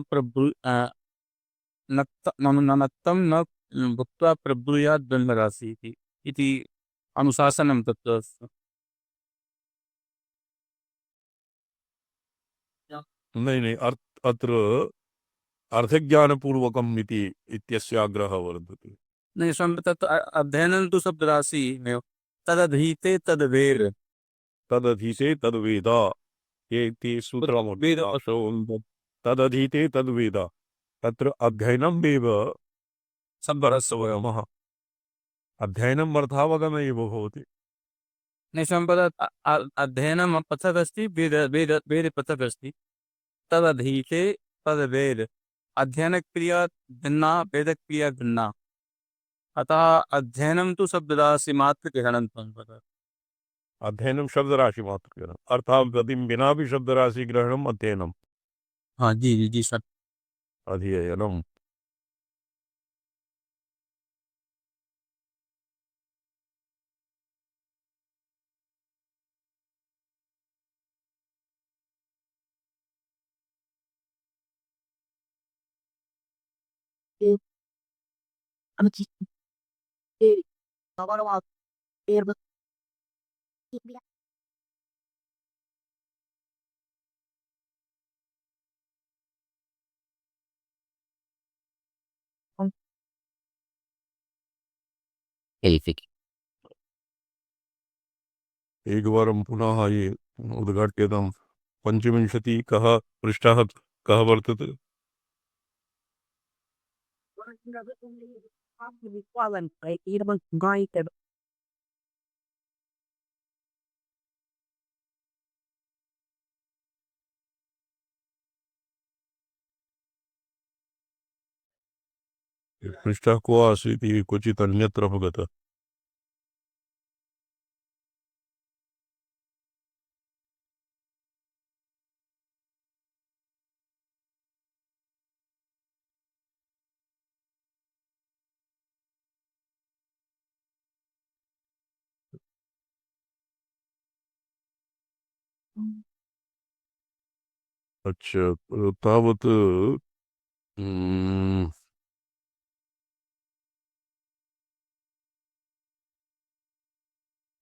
ननक्तं न भुक्त्वा प्रब्रूयात् ब्रह्मराशिः इति अनुशासनं तत्र अस्ति। नहीं अत्र अर्थज्ञानपूर्वकम् इति इत्यस्य आग्रहः वर्तते। नहीं तत् अध्ययनं तु शब्दराशि तदधीते तद्वेद तदधीते तद्वेद इति सूत्रम्। तदधीते तद्वेद तत्र अध्ययनमेव शब्दरस्य वयमः अध्ययनम् अर्थावगम एव भवति। नहीं सम्पद अध्ययनं पृथक् अस्ति वेद पृथक् अस्ति। तदधीते तद्वेद अध्ययनक्रिया भिन्ना वेदक्रिया भिन्ना अतः अध्ययनं तु शब्दराशि मात्रग्रहणं सम्पद अध्ययनं शब्दराशि मात्रग्रहणम् अर्थात् गतिं विना भी शब्दराशि ग्रहणम् अध्ययनम्। हाँ जी सर अध्ययनम्। एकवारं पुनः ये उद्घाट्यतां 25 कः पृष्ठः कः वर्तते? पृष्ठः को आसीत् इति क्वचित् अन्यत्र अवगतः। अच्छा तावत्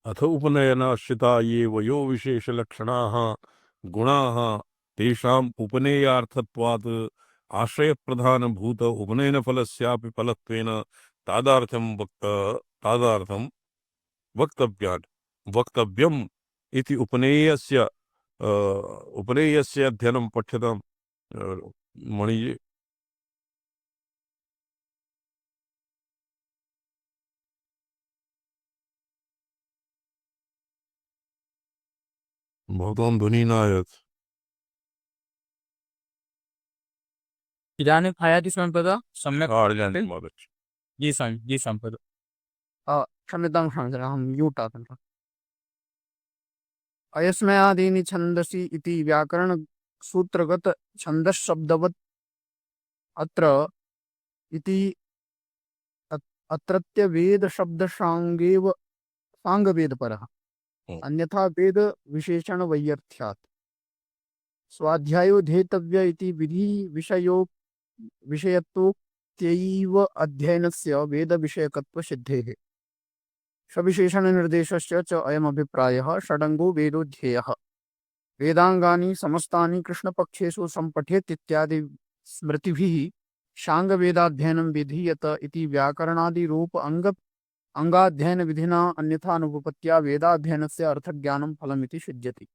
अथ उपनयनाश्रिता ये वयो विशेषलक्षणाः गुणाः तेषाम् उपनेयार्थत्वात् आश्रयप्रधानभूत उपनयनफलस्यापि फलत्वेन तादार्थं वक्तव्यम् इति उपनेयस्य अध्ययनं पठ्यतां मणिजी। भवतां ध्वनिः न आयाति। इदानीम् आयाति सम्पद सम्यक् जी जी सम्पद क्षम्यतां अहं म्यूट् आतम्। अयस्मयादीनि छन्दसि इति व्याकरणसूत्रगत छन्दश्शब्दवत् अत्र इति अत्रत्य वेदशब्दसाङ्गेव साङ्गवेदपरः अन्यथा वेद विशेषण वैयर्थ्यात् स्वाध्यायो धेतव्य इति विधि विषयत्वोक्त्यैव अध्ययनस्य वेद विषयकत्व सिद्धेः सविशेषण निर्देशस्य च अयम् अभिप्रायः षडङ्गो वेदो ध्येयः वेदांगानि समस्तानि कृष्णपक्षेषु सम्पठेत् इत्यादि स्मृतिभिः शाङ्गवेदाध्ययनं विधीयत इति व्याकरणादि रूप अंगाध्ययन विधिना अन्यथा अनुपपत्या वेदाध्ययनस्य अर्थज्ञानं फलमिति सिद्ध्यति।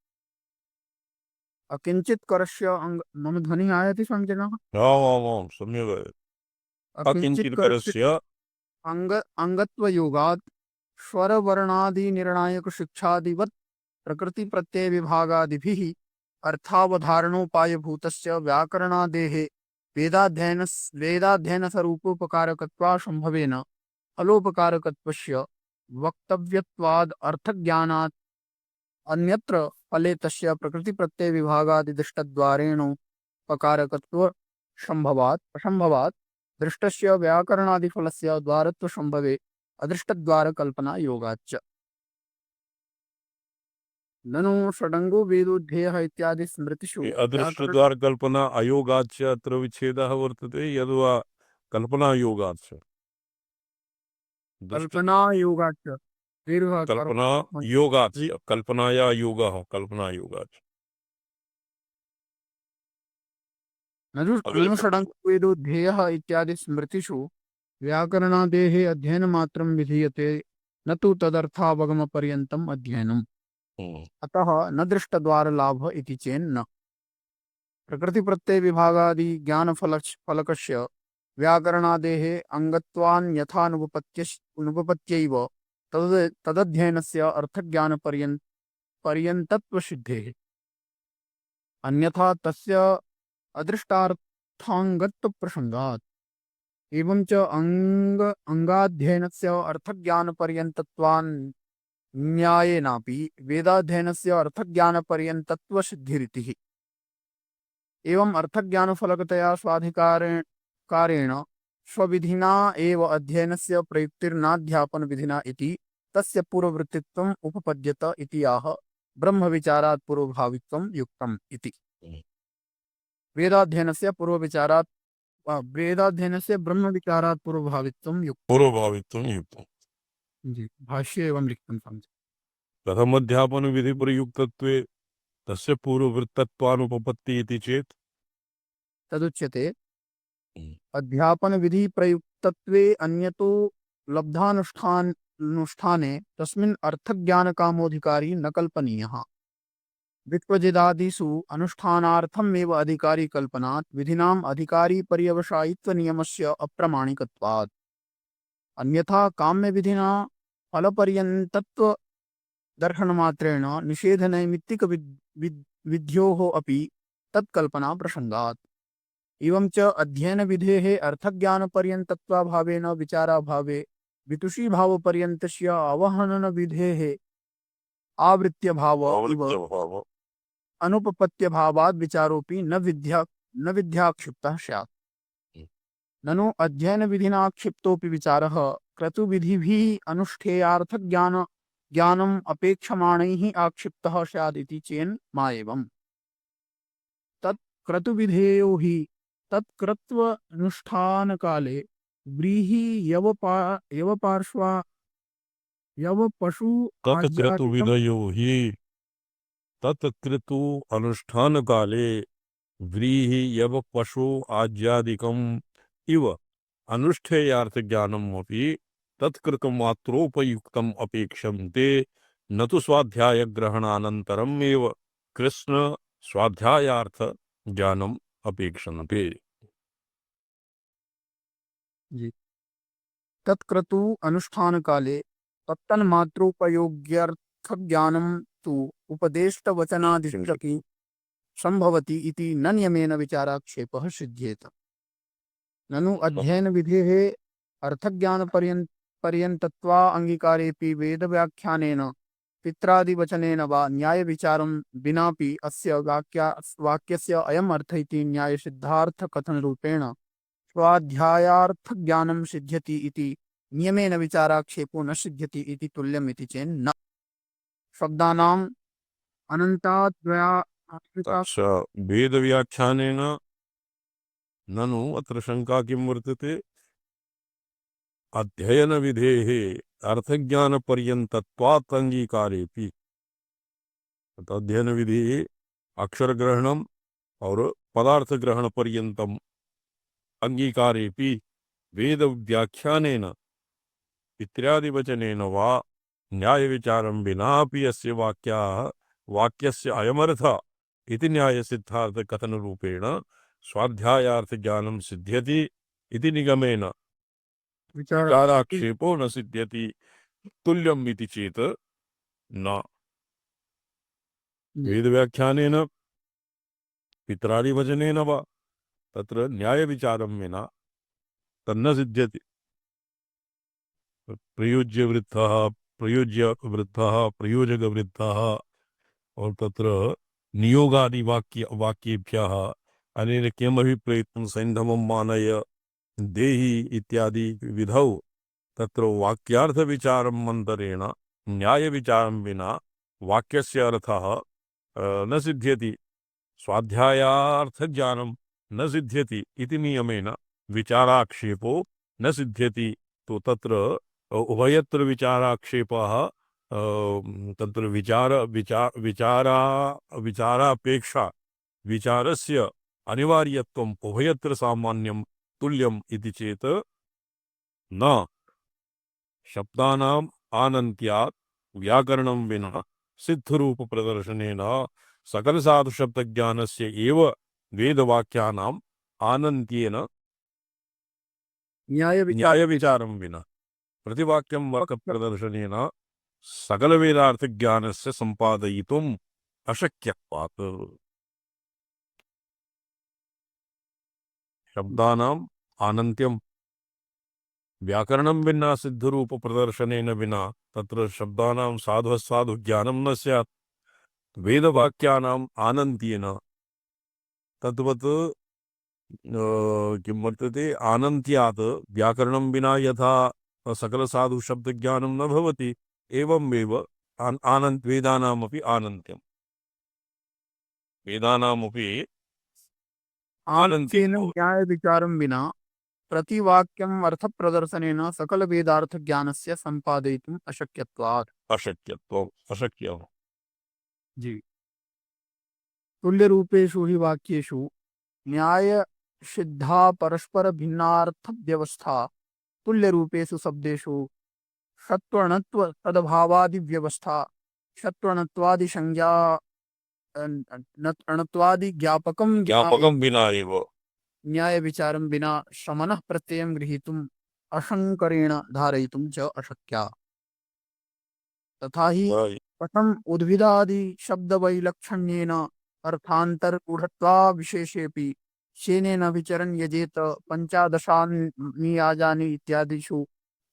अकिंचित करस्य मम ध्वनि आयाति सञ्जना? आम् सम्यक्। अकिंचित करस्य अंगत्वयोगात् स्वरवर्णादि निर्णायक शिक्षादिवत् प्रकृति प्रत्यय विभागादिभिः अर्थावधारणोपायभूतस्य व्याकरणादेः वेदाध्ययनस्वरूपोपकारकत्वासम्भवेन फलोपकारकत्वस्य वक्तव्यत्वाद् अर्थज्ञानात् अन्यत्र फले तस्य प्रकृतिप्रत्ययविभागादिदृष्टद्वारेणोपकारकत्वसम्भवात् दृष्टस्य व्याकरणादिफलस्य द्वारत्वसम्भवे अदृष्टद्वारकल्पना योगाच्च। ननु षडङ्गो वेदोध्येयः इत्यादि स्मृतिषु अदृष्ट द्वार कल्पना अयोगाच्च अत्र विच्छेदः वर्तते यद्वा कल्पना योगाच्च कल्पना योगाच्च दीर्घः कल्पना योगाच्च कल्पनाया योगः कल्पना योगाच्च ननु षडङ्गो वेदोध्येयः इत्यादि स्मृतिषु व्याकरणादेः अध्ययनमात्रं विधीयते न तु तदर्थावगमपर्यन्तम् अध्ययनम्। अतः न दृष्टद्वारलाभ इति चेन्न। प्रकृतिप्रत्ययविभागादि ज्ञानफलकस्य व्याकरणादेः अङ्गत्वान्यथानुपपत्त्यैव तदध्ययनस्य अर्थज्ञानपर्यन्तत्वसिद्धेः। अन्यथा तस्य अदृष्टार्थाङ्गत्वप्रसङ्गात्। एवं च अङ्गाध्ययनस्य अर्थज्ञानपर्यन्तत्वान् न्यायेनापि वेदाध्ययनस्य अर्थज्ञानपर्यन्तत्वसिद्धिरितिः। एवं अर्थज्ञानफलकतया स्वाधिकारेण स्वविधिना एव अध्ययनस्य प्रयुक्तिर्नाध्यापनविधिना इति तस्य पूर्ववृत्तित्वम् उपपद्यत इति आह ब्रह्मविचारात् पूर्वभावित्वं युक्तम् इति। वेदाध्ययनस्य ब्रह्मविचारात् पूर्वभावित्वं पूर्वभावित्वं जी भाष्ये एवं लिखितं समझ। प्रथमाध्यापन विधि प्रयुक्तत्वे तस्य पूर्ववृत्तत्वानुपपत्ति इति चेत् तदुच्यते अध्यापन विधि प्रयुक्तत्वे अन्यतो लब्धानुष्ठाने तस्मिन् अर्थज्ञानकामोधिकारी न कल्पनीयः। विक्वजिदादिषु अनुष्ठानार्थमेव अधिकारी कल्पनात् विधिनाम् अधिकारी पर्यवसायित्वनियमस्य अप्रामाणिकत्वात्। अन्यथा काम्यविधिना फलपर्यन्तत्व दर्शनमात्रेण निषेधनैमित्तिकविध्योः अपि तत्कल्पना प्रसंगात्। एवं च अध्ययनविधेः अर्थज्ञानपर्यन्तत्वाभावेन विचाराभावे विदुषीभावपर्यन्तस्य अवहननविधेः आवृत्त्यभाव इव अनुपपत्त्यभावाद् विचारोऽपि न विद्याक्षिप्तः स्यात्। ननु अध्ययनविधिना क्षिप्तोऽपि विचारः क्रतुविधिभिः अनुष्ठेयार्थज्ञानम् अपेक्षमाणैः आक्षिप्तः स्यात् इति चेन्मा एवम्। तत् क्रतुविधेयो हि तत्कृत्वानुष्ठानकाले व्रीहि यवपशु तत्क्रतुविधयो हि तत्कृतु अनुष्ठानकाले व्रीहि यवपशु आज्यादिकम् इव अनुष्ठेयार्थज्ञानम् अपि तत्कृतमात्रोपयुक्तम् अपेक्षन्ते न तु स्वाध्यायग्रहणानन्तरम् एव कृष्ण स्वाध्यायार्थ ज्ञानम् अपेक्षन्ते। तत्क्रतु अनुष्ठानकाले तत्तन्मात्रोपयोग्यर्थज्ञानं तु उपदेष्टवचनादिष्टकी संभवति इति न नियमेन विचाराक्षेपः सिद्ध्येत। ननु अध्ययनविधेः अर्थज्ञानपर्यन्तत्वा अंगीकारेऽपि वेदव्याख्यानेन पित्रादिवचनेन वा न्यायविचारं विनापि अस्य वाक्यस्य अयम् अर्थ इति न्यायसिद्धार्थकथनरूपेण स्वाध्यायार्थज्ञानं सिद्ध्यति इति नियमेन विचाराक्षेपो न सिद्ध्यति इति तुल्यम् इति चेन्न। शब्दानाम् अनन्ताद्वया वेदव्याख्यानेन ननु अत्र शंका किं वर्तते अध्ययनविधेः अर्थज्ञानपर्यन्तत्वात् अंगीकारेऽपि अध्ययनविधि अक्षरग्रहणम् और पदार्थग्रहणपर्यन्तम् अंगीकारेऽपि वेदव्याख्यानेन पित्रादिवचनेन वा न्यायविचारं विनापि अस्य वाक्यस्य अयमर्थ इति न्यायसिद्धार्थकथनरूपेण स्वाध्यायार्थज्ञानं सिद्ध्यति इति निगमेन विचाराक्षेपो न सिद्ध्यति तुल्यम् इति चेत् न। वेदव्याख्यानेन पित्रादिवचनेन वा तत्र न्यायविचारं विना तन्न सिद्ध्यति। प्रयोज्यवृद्धः प्रयोज्यवृद्धः प्रयोजकवृद्धः और तत्र नियोगादिवाक्येभ्यः अनेन किमपि प्रयत्नं सैन्धवं मानय देहि इत्यादि विधौ तत्र वाक्यार्थविचारं मन्तरेण न्यायविचारं विना वाक्यस्य अर्थः न सिद्ध्यति। स्वाध्यायार्थज्ञानं न सिद्ध्यति इति नियमेन विचाराक्षेपो न सिद्ध्यति। तो तत्र उभयत्र विचाराक्षेपः तत्र विचारापेक्षा विचारस्य अनिवार्यत्वम् उभयत्र सामान्यं तुल्यम् इति चेत् न शब्दानाम् आनन्त्यात् व्याकरणं विना सिद्धरूपप्रदर्शनेन सकलसाधुशब्दज्ञानस्य एव वेदवाक्यानाम् आनन्त्येन न्यायविचारं विना प्रतिवाक्यं वाक्यप्रदर्शनेन सकलवेदार्थज्ञानस्य सम्पादयितुम् अशक्यत्वात्। शब्दानाम् आनन्त्यं व्याकरणं विना सिद्धरूपप्रदर्शनेन विना तत्र शब्दानां साधुज्ञानं न स्यात्। वेदवाक्यानाम् आनन्त्येन तद्वत् किं वर्तते आनन्त्यात् व्याकरणं विना यथा सकलसाधुशब्दज्ञानं न भवति एवमेव वेदानामपि आनन्त्यं वेदानामपि आनन्त्येन न्यायविचारं विना प्रतिवाक्यम् अर्थप्रदर्शनेन सकलवेदार्थज्ञानस्य सम्पादयितुम् अशक्यत्वात्। अशक्यम्। जी। तुल्यरूपेषु हि वाक्येषु न्यायसिद्धा परस्पर भिन्नार्थव्यवस्था तुल्यरूपेषु शब्देषु षत्वणत्व तदभावादिव्यवस्था षत्वणत्वादिसंज्ञा अणत्वादि ज्ञापकं विना एव न्यायविचारं विना श्रमणः प्रत्ययं गृहीतुम् अशङ्करेण धारयितुं च अशक्या। तथा हि कथम् उद्भिदादि शब्दवैलक्षण्येन अर्थान्तरगूढत्वा विशेषेऽपि शेनेन विचरन् यजेत पञ्चादशानि इत्यादिषु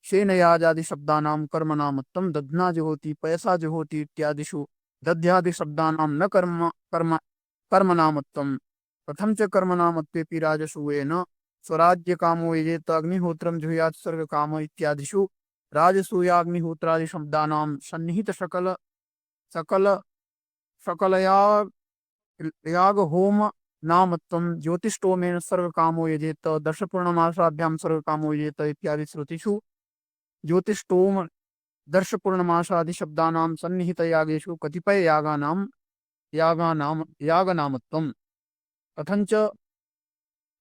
शेनयाजादि शब्दानां कर्मनामत्वं दध्ना जुहोति पयसा जुहोति इत्यादिषु दध्यादि शब्दानां न कर्मनामत्वं। कथं च कर्मनामत्वेऽपि राजसूयेन स्वराज्यकामो यजेत अग्निहोत्रं जुहुयात् स्वर्गकाम इत्यादिषु राजसूयाग्निहोत्रादि शब्दानां सन्निहित याग होम नामत्वं ज्योतिष्टोमेन सर्वकामो यजेत दर्शपूर्णमासाभ्यां सर्वकामो यजेत इत्यादि श्रुतिषु ज्योतिष्टोम दर्शपूर्णमासादि शब्दानां सन्निहित यागेषु कतिपय यागनामत्वं। कथञ्च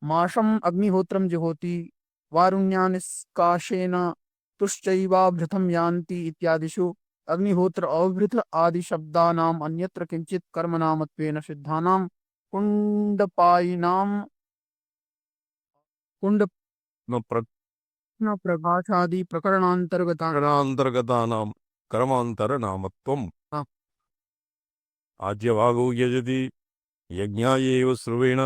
माशम् अग्निहोत्रं जुहोति वारुण्यानिष्काशेन तुश्चैवाभृतं यान्ति इत्यादिषु अग्निहोत्र अवभृत आदि शब्दानाम् अन्यत्र किंचित कर्मनामत्वेन सिद्धानां कुंड प्रकाशादि प्रकरणान्तर्गतानां कर्मान्तरनामत्वम्। आज्यभागो यजति यज्ञाय एव स्रुवेण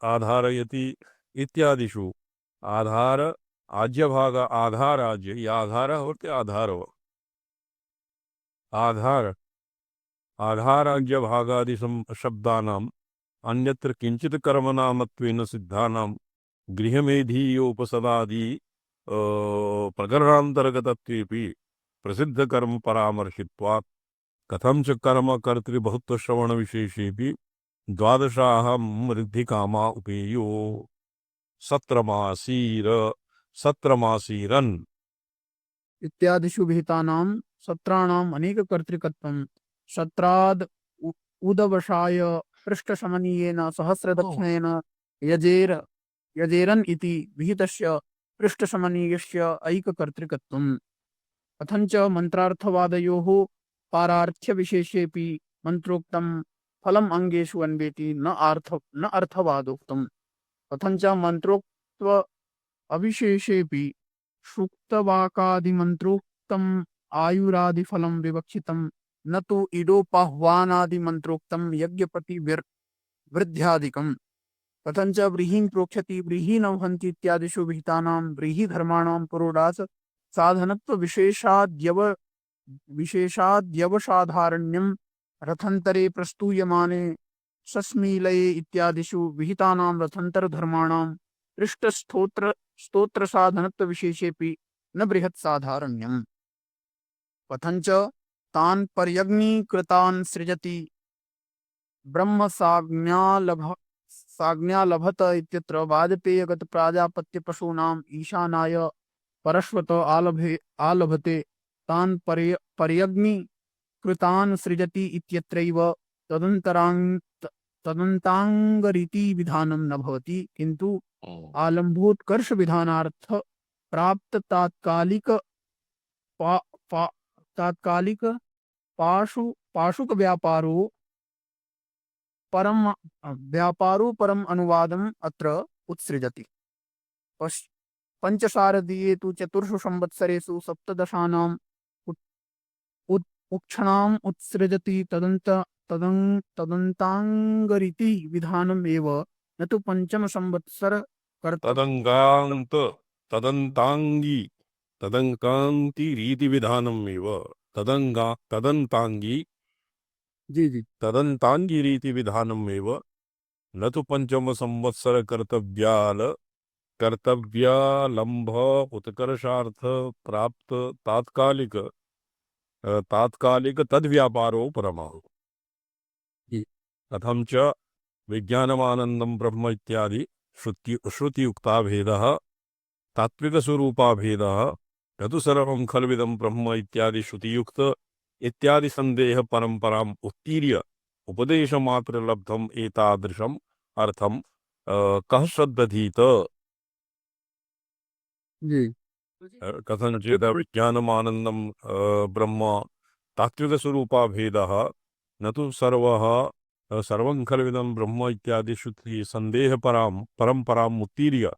आधारयति इत्यादिषु आधार आज्यभाग आधार आज्य ये आधार होते आधार आज्यभागादि शब्दानाम् अन्यत्र किंचित कर्मनामत्वेन सिद्धानां गृहमेधीयोपसदादि प्रकरणान्तर्गतत्वेपि प्रसिद्धकर्म परामर्शित्वात्। कथं च कर्म कर्तृबहुत्वश्रवणविशेषेऽपि द्वादशाहं ऋद्धिकामा उपेयो सत्रमासीरन् इत्यादिषु विहितानां सत्राणाम् अनेककर्तृकत्वं सत्राद् उदवशाय पृष्ठशमनीयेन सहस्रदक्षिणेन यजेरन् इति विहितस्य पृष्ठशमनीयस्य ऐककर्तृकत्वम्। कथञ्च मन्त्रार्थवादयोः पारार्थ्यविशेषेऽपि मन्त्रोक्तं फलम् अंगेषु अन्वेति न अर्थवादोक्तम्। कथञ्च मन्त्रोक्त अविशेषेऽपि सूक्तवाकादिमन्त्रोक्तम् आयुरादिफलं विवक्षितं न तु इडोपाह्वानादिमन्त्रोक्तं वृद्ध्यादिकम् कथञ्च व्रीहिं प्रोक्ष्यति व्रीहि न भवन्ति इत्यादिषु विहितानां व्रीहिधर्माणां पुरोडास साधनत्वविशेषाद्यव विशेषाद्यवसाधारण्यं रथन्तरे प्रस्तूयमाने सस्मीलये इत्यादिषु विहितानां रथन्तरधर्माणां पृष्ठस्तोत्र स्तोत्रसाधनत्वविशेषेऽपि न बृहत्साधारण्यम् कथञ्च तान् पर्यग्नीकृतान् सृजति ब्रह्म साज्ञालभत इत्यत्र वाजपेयगत प्राजापत्यपशूनाम् ईशानाय परश्वत आलभते तान् पर्यग्नीकृतान् सृजति इत्यत्रैव तदन्ताङ्गरीति विधानं न भवति किन्तु आलम्भोत्कर्ष विधानार्थ प्राप्त तात्कालिक पाशुक व्यापारो परम अनुवादम अत्र उत्सृजति पंचशारदीये तु चतुर्षु संवत्सरेषु सप्तदशानाम् उक्षणाम् उत्सृजति तदन्ताङ्गरीति विधानम् एव न तु पंचम संवत्सर तदंतांगी तदंकांति रीति विधानमेव तदंतांगी जी जी तदंतांगी रीति विधानमेव न तो पंचम संवत्सर कर्तव्यालंभ उत्कर्षार्थ प्राप्त तात्कालिक तद व्यापारो परमाहु जी। कथम च विज्ञानमानंदम ब्रह्म इत्यादि श्रुतियुक्ता भेदः तात्विक स्वरूपा भेदः न तु सर्वं खल्विदं ब्रह्म इत्यादि श्रुतियुक्त इत्यादि संदेह परंपराम उत्तीर्य उपदेश मात्र लब्धम एतादृशम अर्थम कह श्रद्धधीत जी कथंचित् विज्ञानमानंदम ब्रह्म तात्विक स्वरूपा भेदः न तु सर्वं खल्विदं ब्रह्म इत्यादि श्रुति संदेह परंपराम उत्तीर्य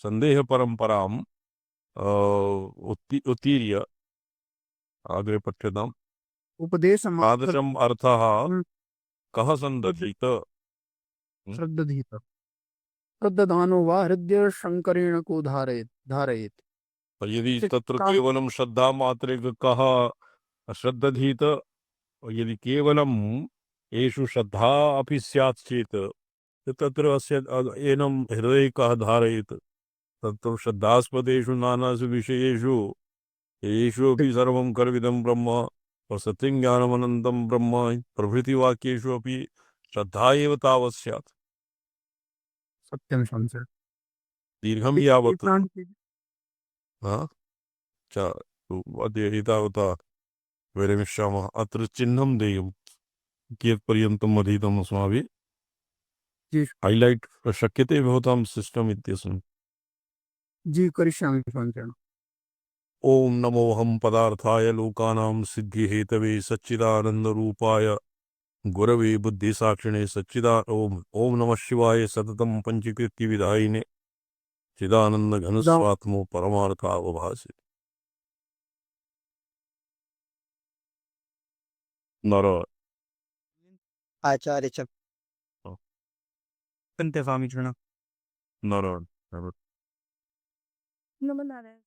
संदेह परंपराम उत्तीर्य आग्रे पठ्यताम् उपदेश तादृशम् अर्थः कः सन्दधीत श्रद्धधीत श्रद्धदानो वा हृदय शंकरेण को धारयेत् यदि तत्र केवलं श्रद्धा मात्रे कः श्रद्धधीत यदि केवलम् एषु श्रद्धा अपि स्यात् चेत् तत्र अस्य एनं हृदये कः धारयेत् तत्र श्रद्धास्पदेषु नानासु विषयेषु येषु अपि सर्वं खल्विदं ब्रह्म और सत्यं ज्ञानमनन्तं ब्रह्म प्रभृति वाक्येषु अपि श्रद्धा एव तावत् स्यात् सत्यं संशय दीर्घं यावत् अद्य एतावता विरमिष्यामः अत्र चिह्नं देयं कियत्पर्यन्तम् अधीतम् अस्माभिः जी हैलैट् शक्यते भवतां सिस्टम् इत्यस्मिन् जी करिष्यामि संशय ओम नमो हम पदार्थाय लोकानां सिद्धिहेतवे सच्चिदानन्दरूपाय गुरवे बुद्धिसाक्षिणे ओम नमः शिवाय सततं पंचकृत्य विधायिने चिदानंद घनस्वात्मो परमार्थावभासि नारायण आचार्य च पंत स्वामी चरण नारायण नमो नारायण।